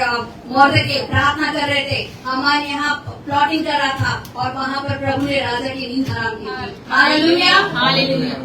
मोर्देकै प्रार्थना कर रहे थे, हमारे यहाँ प्लॉटिंग कर रहा था, और वहाँ पर प्रभु ने राजा की नींद हराम की थी। हालेलुया। हालेलुया।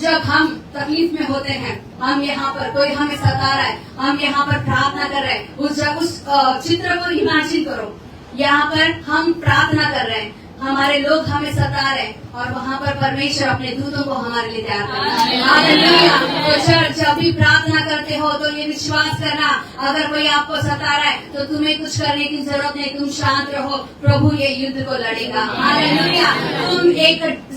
जब हम तकलीफ में होते हैं, हम यहाँ पर कोई हमें सता रहा है, हम यहाँ पर प्रार्थना कर रहे हैं, उस चित्र को इमेजिन करो, यहाँ पर हम प्रार्थना कर रहे हैं, हमारे लोग हमें सता रहे हैं, और वहाँ पर परमेश्वर अपने दूतों को हमारे लिए तैयार कर रहा है। हालेलुया। तो जब भी प्रार्थना करते हो तो ये विश्वास करना, अगर कोई आपको सता रहा है तो तुम्हें कुछ करने की जरूरत नहीं, तुम शांत रहो, प्रभु ये युद्ध को लड़ेगा। हालेलुया।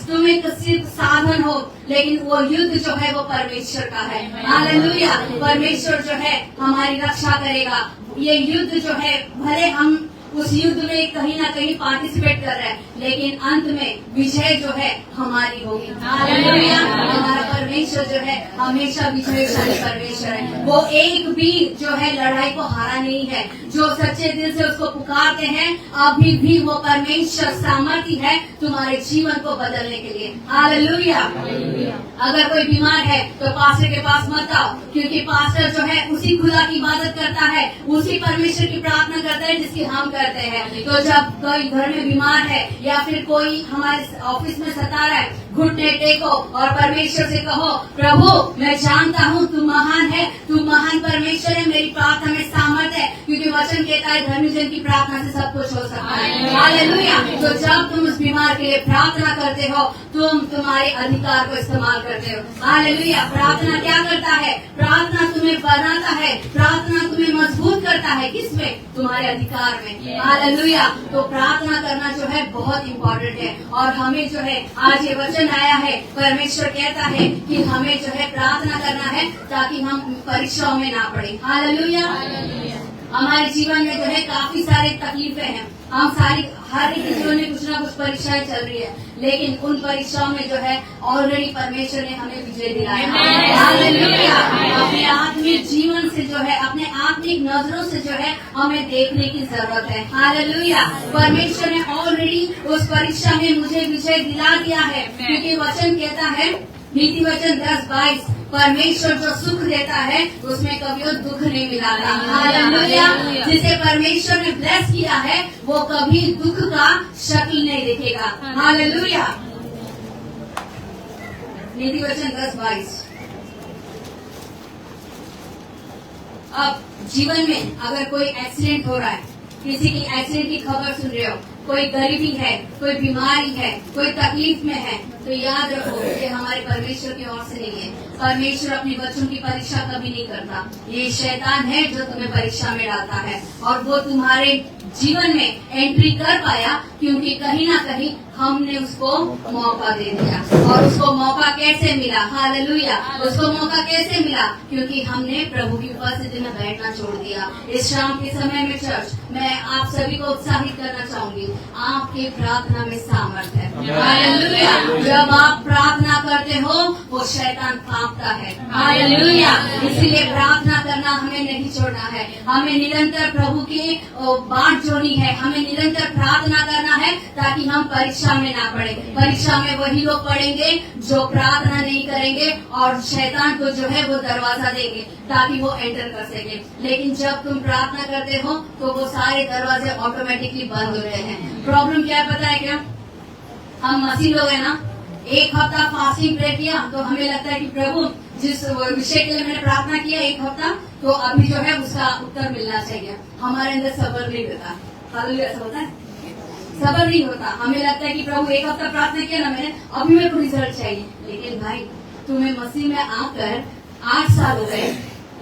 तुम एक सिर्फ साधन हो, लेकिन वो युद्ध जो है वो परमेश्वर का है। हालेलुया। परमेश्वर जो है हमारी रक्षा करेगा। ये युद्ध जो है, भले हम उस युद्ध में कहीं ना कहीं पार्टिसिपेट कर रहे हैं, लेकिन अंत में विजय जो है हमारी होगी। हालेलुया। हमारा परमेश्वर जो है हमेशा विजयशाली परमेश्वर है। वो एक भी जो है लड़ाई को हारा नहीं है। जो सच्चे दिल से उसको पुकारते हैं, अभी भी वो परमेश्वर सामर्थ्य है तुम्हारे जीवन को बदलने के लिए। हालेलुया। अगर कोई बीमार है तो पास्टर के पास मत आओ, क्योंकि पास्टर जो है उसी खुदा की इबादत करता है, उसी परमेश्वर की प्रार्थना करता है जिसकी हम कर करते हैं। तो जब कोई घर में बीमार है या फिर कोई हमारे ऑफिस में सता रहा है, घुटने टेको और परमेश्वर से कहो, प्रभु मैं जानता हूँ तू महान है, तू महान परमेश्वर है, मेरी प्रार्थना में सामर्थ है, क्योंकि वचन कहता है धर्मी जन की प्रार्थना से सब कुछ हो सकता है। हालेलुया। तो जब तुम उस बीमार के लिए प्रार्थना करते हो, तुम तुम्हारे अधिकार को इस्तेमाल करते हो। हालेलुया। प्रार्थना क्या करता है? प्रार्थना तुम्हें बनाता है, प्रार्थना तुम्हें मजबूत करता है। किसमें? तुम्हारे अधिकार में। हालेलुया। तो प्रार्थना करना जो है बहुत इम्पोर्टेंट है, और हमें जो है आज ये वचन आया है, परमेश्वर कहता है कि हमें जो है प्रार्थना करना है ताकि हम परीक्षाओं में ना पड़े। हालेलुया। हमारे जीवन में जो है काफी सारे तकलीफें हैं, हम हर एक जीवन में कुछ ना कुछ परीक्षाएं चल रही है, लेकिन उन परीक्षाओं में जो है ऑलरेडी परमेश्वर ने हमें विजय दिलाया है। हालेलुया। अपने आत्मिक जीवन से जो है, अपने आत्मिक नजरों से जो है हमें देखने की जरूरत है। हालेलुया। परमेश्वर ने ऑलरेडी उस परीक्षा में मुझे विजय दिला दिया है, क्योंकि वचन कहता है, नीति वचन 10:22, परमेश्वर जो सुख देता है उसमें कभी वो दुख नहीं मिलाता। हालेलुया। जिसे परमेश्वर ने ब्लेस किया है वो कभी दुख का शक्ल नहीं दिखेगा। हालेलुया। नीति वचन 10:22। अब जीवन में अगर कोई एक्सीडेंट हो रहा है, किसी की एक्सीडेंट की खबर सुन रहे हो, कोई गरीबी है, कोई बीमारी है, कोई तकलीफ में है, तो याद रखो ये हमारे परमेश्वर की ओर से नहीं है। परमेश्वर अपने बच्चों की परीक्षा कभी नहीं करता, ये शैतान है जो तुम्हें परीक्षा में डालता है, और वो तुम्हारे जीवन में एंट्री कर पाया क्योंकि कहीं ना कहीं हमने उसको मौका दे दिया। और उसको मौका कैसे मिला? हालेलुया। उसको मौका कैसे मिला? क्योंकि हमने प्रभु की उपस्थिति में बैठना छोड़ दिया। इस शाम के समय में चर्च, मैं आप सभी को उत्साहित करना चाहूंगी, आपकी प्रार्थना में सामर्थ है। हालेलुया। जब आप प्रार्थना करते हो वो शैतान कांपता है। हालेलुया। इसीलिए प्रार्थना करना हमें नहीं छोड़ना है, हमें निरंतर प्रभु की बाट जोड़नी है, हमें निरंतर प्रार्थना करना है ताकि हम परीक्षा में ना पड़े। परीक्षा में वही लोग पड़ेंगे जो प्रार्थना नहीं करेंगे और शैतान को जो है वो दरवाजा देंगे ताकि वो एंटर कर सके। लेकिन जब तुम प्रार्थना करते हो तो वो सारे दरवाजे ऑटोमेटिकली बंद होते हैं। प्रॉब्लम क्या है पता है क्या? हम मसीह लोग है ना, एक हफ्ता फास्टिंग प्रे किया तो हमें लगता है कि प्रभु जिस विषय के लिए मैंने प्रार्थना किया एक हफ्ता, तो अभी जो है उसका उत्तर मिलना चाहिए। हमारे अंदर सब्र नहीं होता। हालेलुया। ऐसा होता है? सब्र नहीं होता। हमें लगता है कि प्रभु एक हफ्ता प्रार्थना किया ना मैंने, अभी मेरे को रिजल्ट चाहिए। लेकिन भाई तुम्हें मसीह में आकर 8 साल हो गए,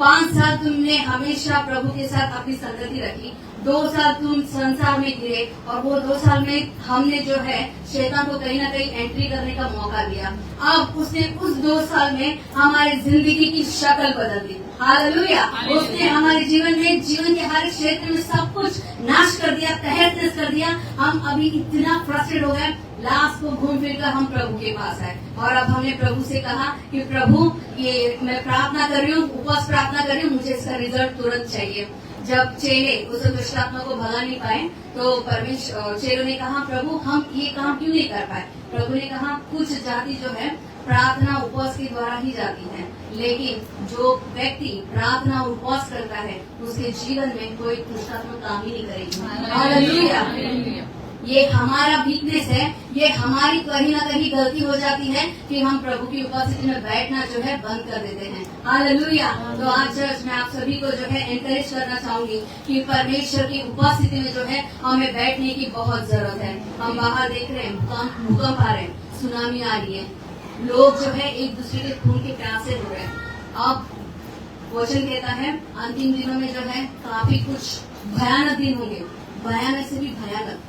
5 साल तुमने हमेशा प्रभु के साथ अपनी संगति रखी, 2 साल तुम संसार में गिरे, और वो 2 साल में हमने जो है शैतान को कहीं ना कहीं एंट्री करने का मौका दिया। अब उसने उस 2 साल में हमारी जिंदगी की शक्ल बदल दी। हालेलुया। उसने हमारे जीवन में, जीवन के हर क्षेत्र में सब कुछ नाश कर दिया, तहस नहस कर दिया। हम अभी इतना फ्रस्ट्रेट हो गए, लास्ट को घूम फिर कर हम प्रभु के पास आए, और अब हमने प्रभु से कहा कि प्रभु ये मैं प्रार्थना कर रही हूँ, उपवास प्रार्थना कर रही हूँ, मुझे इसका रिजल्ट तुरंत चाहिए। जब चेले उस दुष्ट आत्मा को भगा नहीं पाए तो परमेश्वर चेलों ने कहा प्रभु हम ये काम क्यों नहीं कर पाए? प्रभु ने कहा कुछ जाति जो है प्रार्थना उपवास के द्वारा ही जाती है, लेकिन जो व्यक्ति प्रार्थना और उपवास करता है उसके जीवन में कोई दुष्ट आत्मा काम ही नहीं करेगी। हालेलुया। ये हमारा वीकनेस है, ये हमारी कहीं ना कहीं गलती हो जाती है कि हम प्रभु की उपस्थिति में बैठना जो है बंद कर देते हैं। हालेलुया। तो आज चर्च में आप सभी को जो है एनकरेज करना चाहूंगी कि परमेश्वर की उपस्थिति में जो है हमें बैठने की बहुत जरूरत है। हम बाहर देख रहे हैं भूकंप आ रहे हैं, सुनामी आ रही है, लोग जो है एक दूसरे के खून के प्यासे हो रहे हैं। अब वचन कहता है अंतिम दिनों में जो है काफी कुछ भयानक दिन होंगे, भयानक से भी भयानक,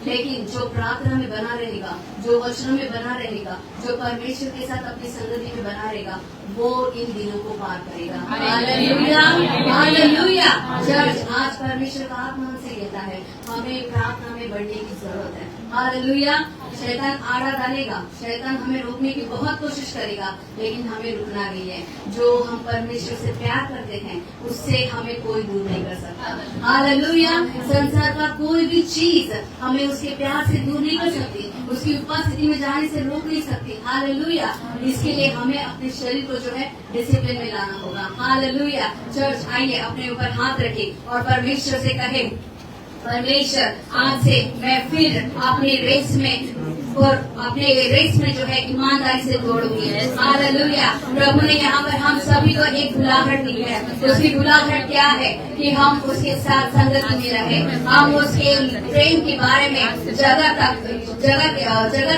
लेकिन जो प्रार्थना में बना रहेगा, जो वचनों में बना रहेगा, जो परमेश्वर के साथ अपनी संगति में बना रहेगा, वो इन दिनों को पार करेगा। हालेलुया। हालेलुया। चर्च आज परमेश्वर का आत्मा हमसे कहता है हमें प्रार्थना में बढ़ने की जरूरत है। हालेलुया। शैतान आड़ा डालेगा, शैतान हमें रोकने की बहुत कोशिश करेगा, लेकिन हमें रुकना नहीं है। जो हम परमेश्वर से प्यार करते हैं उससे हमें कोई दूर नहीं कर सकता। हालेलुया। संसार का कोई भी चीज हमें उसके प्यार से दूर नहीं कर सकती, उसकी उपस्थिति में जाने से रोक नहीं सकती। हालेलुया। इसके लिए हमें अपने शरीर को जो है डिसिप्लिन में लाना होगा। हालेलुया। चर्च आइए अपने ऊपर हाथ रखे और परमेश्वर से कहे परमेश्वर आज से मैं फिर अपने रेस में और अपने रेस में जो है ईमानदारी से दौड़ूंगी। हालेलुया। प्रभु ने यहाँ पर हम सभी को एक बुलाहट दी है। उसकी बुलाहट क्या है कि हम उसके साथ संगति में रहे, हम उसके प्रेम के बारे में जगत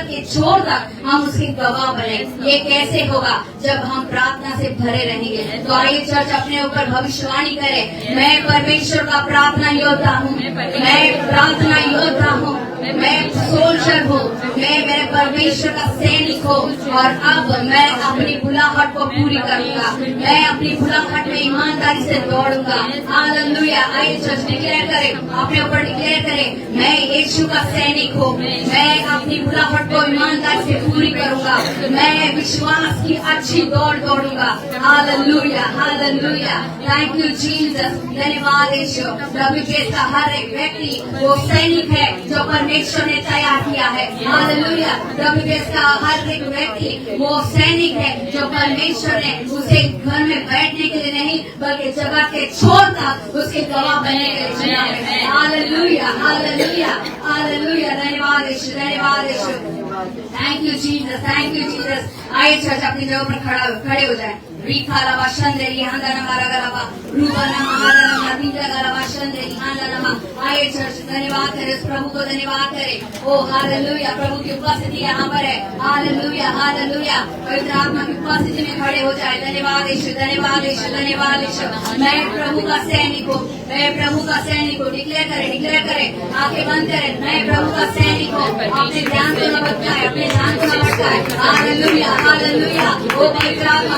के छोर तक हम उसके गवाह बने। ये कैसे होगा? जब हम प्रार्थना से भरे रहेंगे। तो आइए चर्च अपने ऊपर भविष्यवाणी करे, मैं परमेश्वर का प्रार्थना योद्धा हूँ, मैं प्रार्थना योद्धा हूँ, मैं सोल्जर हूँ, मैं मेरे परमेश्वर का सैनिक हूँ और अब मैं अपनी बुलाहट को पूरी करूंगा, मैं अपनी बुलाहट में ईमानदारी से दौड़ूंगा। हालेलुया। आइए चर्च डिक्लेयर करें, अपने ऊपर डिक्लेयर करें, मैं यीशु का सैनिक हूँ, मैं अपनी बुलाहट को ईमानदारी से पूरी करूंगा, मैं विश्वास की अच्छी दौड़ दौड़ूंगा। Hallelujah, hallelujah. Thank you Jesus. धन्यवाद यीशु। प्रभु का हर एक व्यक्ति वो सैनिक है जो परमेश्वर ने तैयार किया है। हालेलुया। प्रभु का हर एक व्यक्ति वो सैनिक है जो परमेश्वर ने उसे घर में बैठने के लिए नहीं बल्कि जगह के छोर तक उसके गवाह बनने के लिए चुना है। Hallelujah, hallelujah, hallelujah. धन्यवाद यीशु, धन्यवाद Yeshu. Thank you Jesus, thank you Jesus. आइए चर्च अपनी जगह पर खड़े हो जाए। Rikala Shandri Handana Maragalava, Rubana Mahara Nabita Galava Shandri Handana. आइए चर्च धन्यवाद करें उस प्रभु को, धन्यवाद करें। ओ हालेलुया। प्रभु की उपस्थिति यहाँ पर है। Hallelujah, hallelujah. पवित्र आत्मा की उपस्थिति में खड़े हो जाए। धन्यवाद यीशु, धन्यवाद यीशु, धन्यवाद यीशु। मैं प्रभु का सैनिक हूँ, मैं प्रभु का सैनिक हूँ। डिक्लेयर करें, डिक्लेयर करें, आंखें बंद करें, मैं प्रभु का सैनिक हूँ। अपने ध्यान को न भटकाए, अपने ध्यान को न भटकाए। Hallelujah, hallelujah. ओ पवित्र आत्मा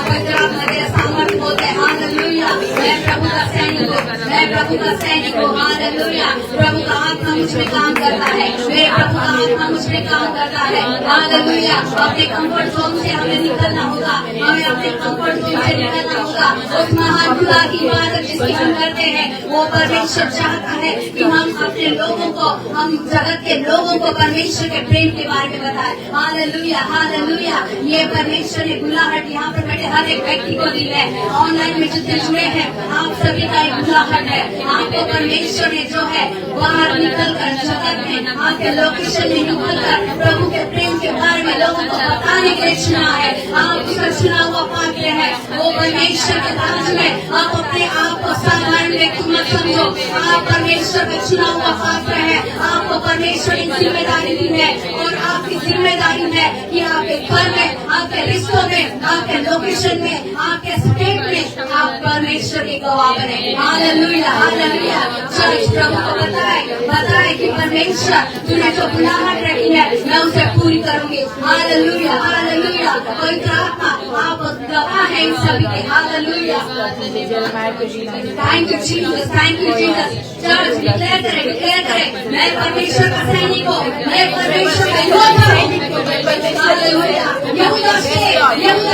मेरे सामर्थ्य होते हैं। हालेलुया। मैं प्रभु का सैनिक हूँ, मैं प्रभु का सैनिक हूँ। हालेलुया। प्रभु का आत्मा मुझ में काम करता है, मेरे प्रभु का आत्मा मुझ में काम करता है। हालेलुया। अपने कंफर्ट जोन से हमें निकलना होगा, हमें अपने कंफर्ट जोन से निकलना होगा। उस महान खुदा की इबादत जिसकी हम करते हैं, वो परमेश्वर चाहता है कि हम अपने लोगों को, हम जगत के लोगों को परमेश्वर के प्रेम के बारे में बताएं। Hallelujah, hallelujah. ये परमेश्वर ने बुलाहट यहाँ पर बैठे हर एक व्यक्ति को दी है। ऑनलाइन में जितने जुड़े हैं, आप सभी का एक बुलाहट है। आपको परमेश्वर ने जो है बाहर निकलकर जगत में आपके लोकेशन में निकलकर प्रभु के प्रेम के बारे में लोगों को बताने के लिए चुना है। आप उसका चुना हुआ पात्र है। वो परमेश्वर के काज में आप अपने आप को साधारण व्यक्ति मत समझो, आप परमेश्वर का चुना हुआ पात्र है। आपको परमेश्वर की जिम्मेदारी दी है और आपकी जिम्मेदारी है कि आपके घर में, आपके रिश्तों में, आपके लोकेशन में, आपके स्टेट में आप परमेश्वर के गवाह बने। Hallelujah, hallelujah. चर्च प्रभु को बताए कि परमेश्वर तूने जो बुलाहट रखी है मैं उसे पूरी करूंगी। Hallelujah, hallelujah. पवित्र आत्मा आप गवाह है इन सभी के। Hallelujah. Thank you Jesus, thank you Jesus. Church declare करें, डिक्लेयर करें, मैं परमेश्वर का सैनिक हूँ, मैं परमेश्वर का योद्धा हूँ। हालेलुया। यहूदा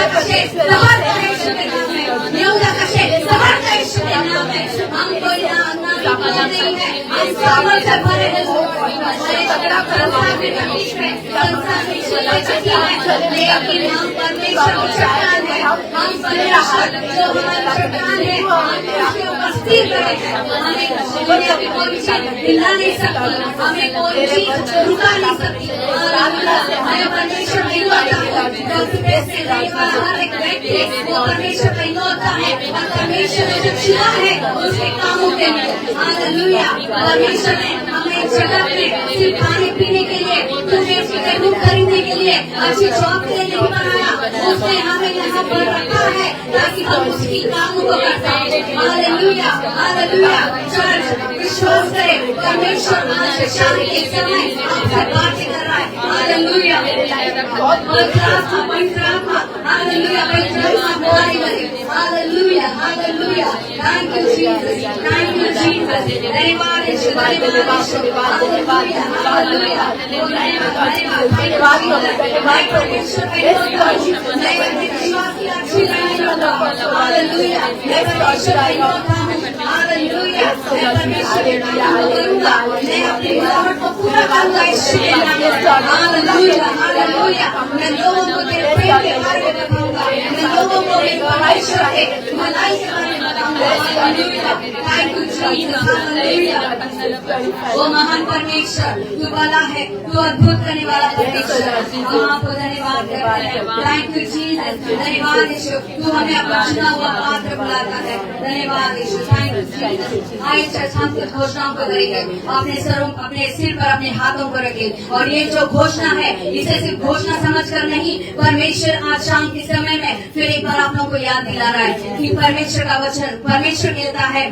का शेर सवार परमेश्वर के नाम है, यहूदा का शेर सवार परमेश्वर के नाम है। हम कोई नहीं है, हम सामर्थ से भरे हैं। लेकिन हम परमेश्वर की चट्टान है, हम परमेश्वर जो हमारी चट्टान है, हम उसके ऊपर स्थिर रहे हैं। हमें दुनिया की कोई चीज हिला नहीं सकती, हमें कोई चीज रुका नहीं सकती। हमें परमेश्वर का योद्धा हर एक व्यक्ति वो परमेश्वर का योद्धा है और परमेश्वर ने जो चुना है उसके कामों के लिए। हालेलुया। परमेश्वर ने हमें जगत में सिर्फ खाने पीने के लिए, तुम्हें उसकी खरीद खरीदने के लिए, अच्छी जॉब के लिए नहीं बनाया। उसने हमें यहाँ पर रखा है ताकि हम उसकी कामों को कर सकें। Hallelujah, hallelujah. चर्च विश्वास करें, परमेश्वर आज शाम के समय आपसे बातें कर रहा है। हालेलुया। पवित्र आत्मा, हालेलुया, पवित्र आत्मा हमारी करे। Hallelujah, hallelujah. Thank you Jesus, thank you Jesus. धन्यवाद यीशु, धन्यवाद यीशु। Hallelujah, hallelujah. धन्यवाद परमेश्वर का योद्धा हूँ, मैं विश्वास की अच्छी लड़ाई लड़ता हूँ। हालेलुया। मैं परमेश्वर का योद्धा हूँ। हालेलुया। मैं परमेश्वर के काम को करूँगा, मैं अपनी बुलाहट को पूरा करूँगा यीशु के नाम में। Hallelujah, hallelujah. मैं लोगों को तेरे प्रेम के बारे में बताऊंगा, मैं लोगों को परमेश्वर के भलाई के बारे में बताऊंगा। Thank you Jesus, hallelujah. वो महान परमेश्वर, तू भला है, तू अद्भुत करने वाला परमेश्वर, हम आपको धन्यवाद करते हैं। थैंक यू जीसस, धन्यवाद यीशु, तू हमें अपना चुना हुआ पात्र बुलाता है। धन्यवाद यीशु, थैंक यू जीसस। आइए चर्च हम कुछ घोषणाओं को करेंगे, अपने सिर पर अपने हाथों को रखें, और ये जो घोषणा है इसे सिर्फ घोषणा समझकर नहीं, परमेश्वर आज शाम के समय में फिर एक बार आप लोगों को याद दिला रहा है कि परमेश्वर का वचन, परमेश्वर कहता है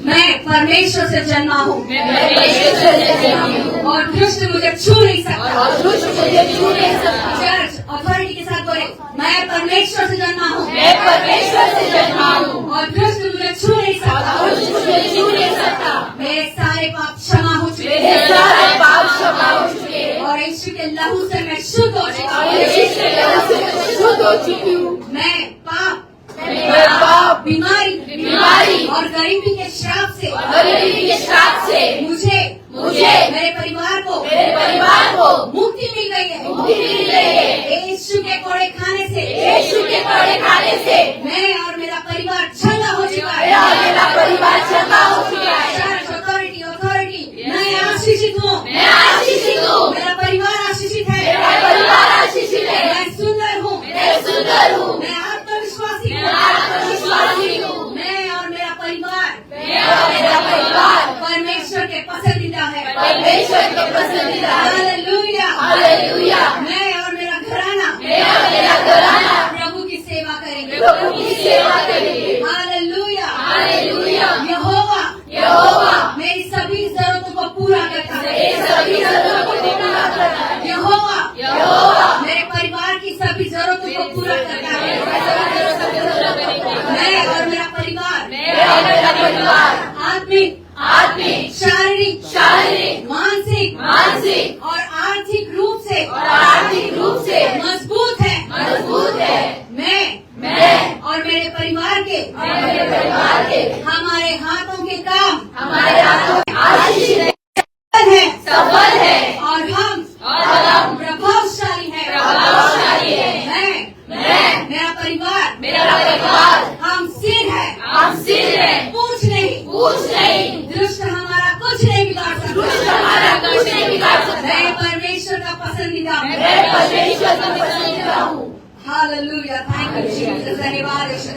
मैं परमेश्वर से जन्मा हूँ और दुष्ट मुझे छू नहीं सकता। चर्च अथॉरिटी के साथ बोले, मैं परमेश्वर से जन्मा हूँ और दुष्ट मुझे छू नहीं सकता। मेरे सारे पाप क्षमा हो चुके और यीशु के लहू से मैं शुद्ध हो चुकी हूँ। मैं पाप, बीमारी और गरीबी के श्राप से मुझे मेरे परिवार को मुक्ति मिल गई है। यीशु के कोड़े खाने से मैं और मेरा परिवार चंगा हो चुका है। चर्च अथॉरिटी, मैं आशीषित हूँ, मेरा परिवार आशीषित है, मैं सुंदर हूँ, मैं आत्मविश्वासी हूँ, मैं और मेरा परिवार परमेश्वर के पसंदीदा है। हालेलुया। मैं और मेरा घराना प्रभु की सेवा करेंगे। हालेलुया। यहोवा मेरी सभी जरूरतों को पूरा करता है। यहोवा मेरे परिवार की सभी जरूरतों को पूरा करता है। मैं और मेरा परिवार आत्मिक, शारीरिक, मानसिक और आर्थिक रूप से मजबूत है। मैं और मेरे परिवार के हमारे हाथों के काम सफल है और हम प्रभावशाली है। मैं मेरा परिवार हम सिर है, पूछ नहीं। दुष्ट हमारा कुछ नहीं बिगाड़ सकता। मैं परमेश्वर का पसंदीदा हूँ। हालेलुया। थैंक यू जीसस, धन्यवाद यीशु,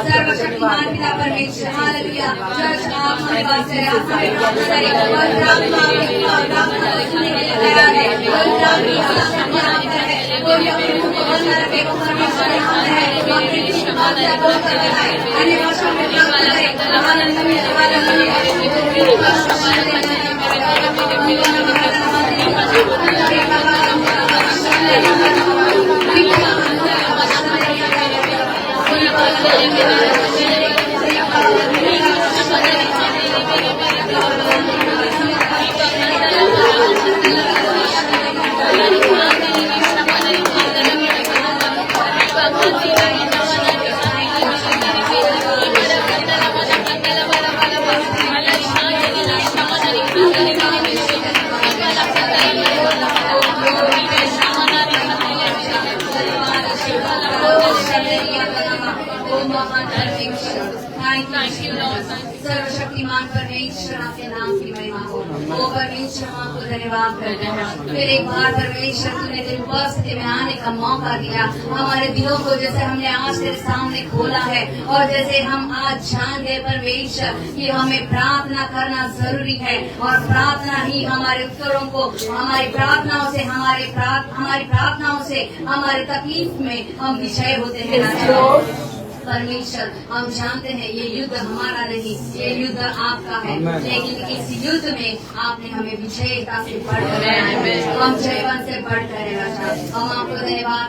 सर्वशक्तिमान पिता परमेश्वर। हालेलुया। चर्च आप हमारे पास है, आप हमें प्राप्त करें और प्रार्थना को सुनने के लिए तैयार है। कोई अपने मुंह को बंद न रखे, वो परमेश्वर के हाथ है, अपने किसी की बात या बोलकर बताए, अन्य भाषा में प्राप्त करे। हालेलुया। सर्वशक्तिमान परमेश्वर आपके नाम की महिमा हो। वो परमेश्वर हम आपको धन्यवाद करते हैं। फिर एक बार परमेश्वर तूने तेरी उपस्थिति में आने का मौका दिया। हमारे दिलों को जैसे हमने आज तेरे सामने खोला है और जैसे हम आज जान गए परमेश्वर कि हमें प्रार्थना करना जरूरी है और प्रार्थना ही हमारे उत्तरों को, हमारी प्रार्थनाओं से हमारे तकलीफ में हम विजय होते हैं। परमेश्वर हम जानते हैं ये युद्ध हमारा नहीं, ये युद्ध आपका है, लेकिन इस युद्ध में आपने हमें विजयता से बढ़कर, हम जयवन से बढ़कर हम आपको धन्यवाद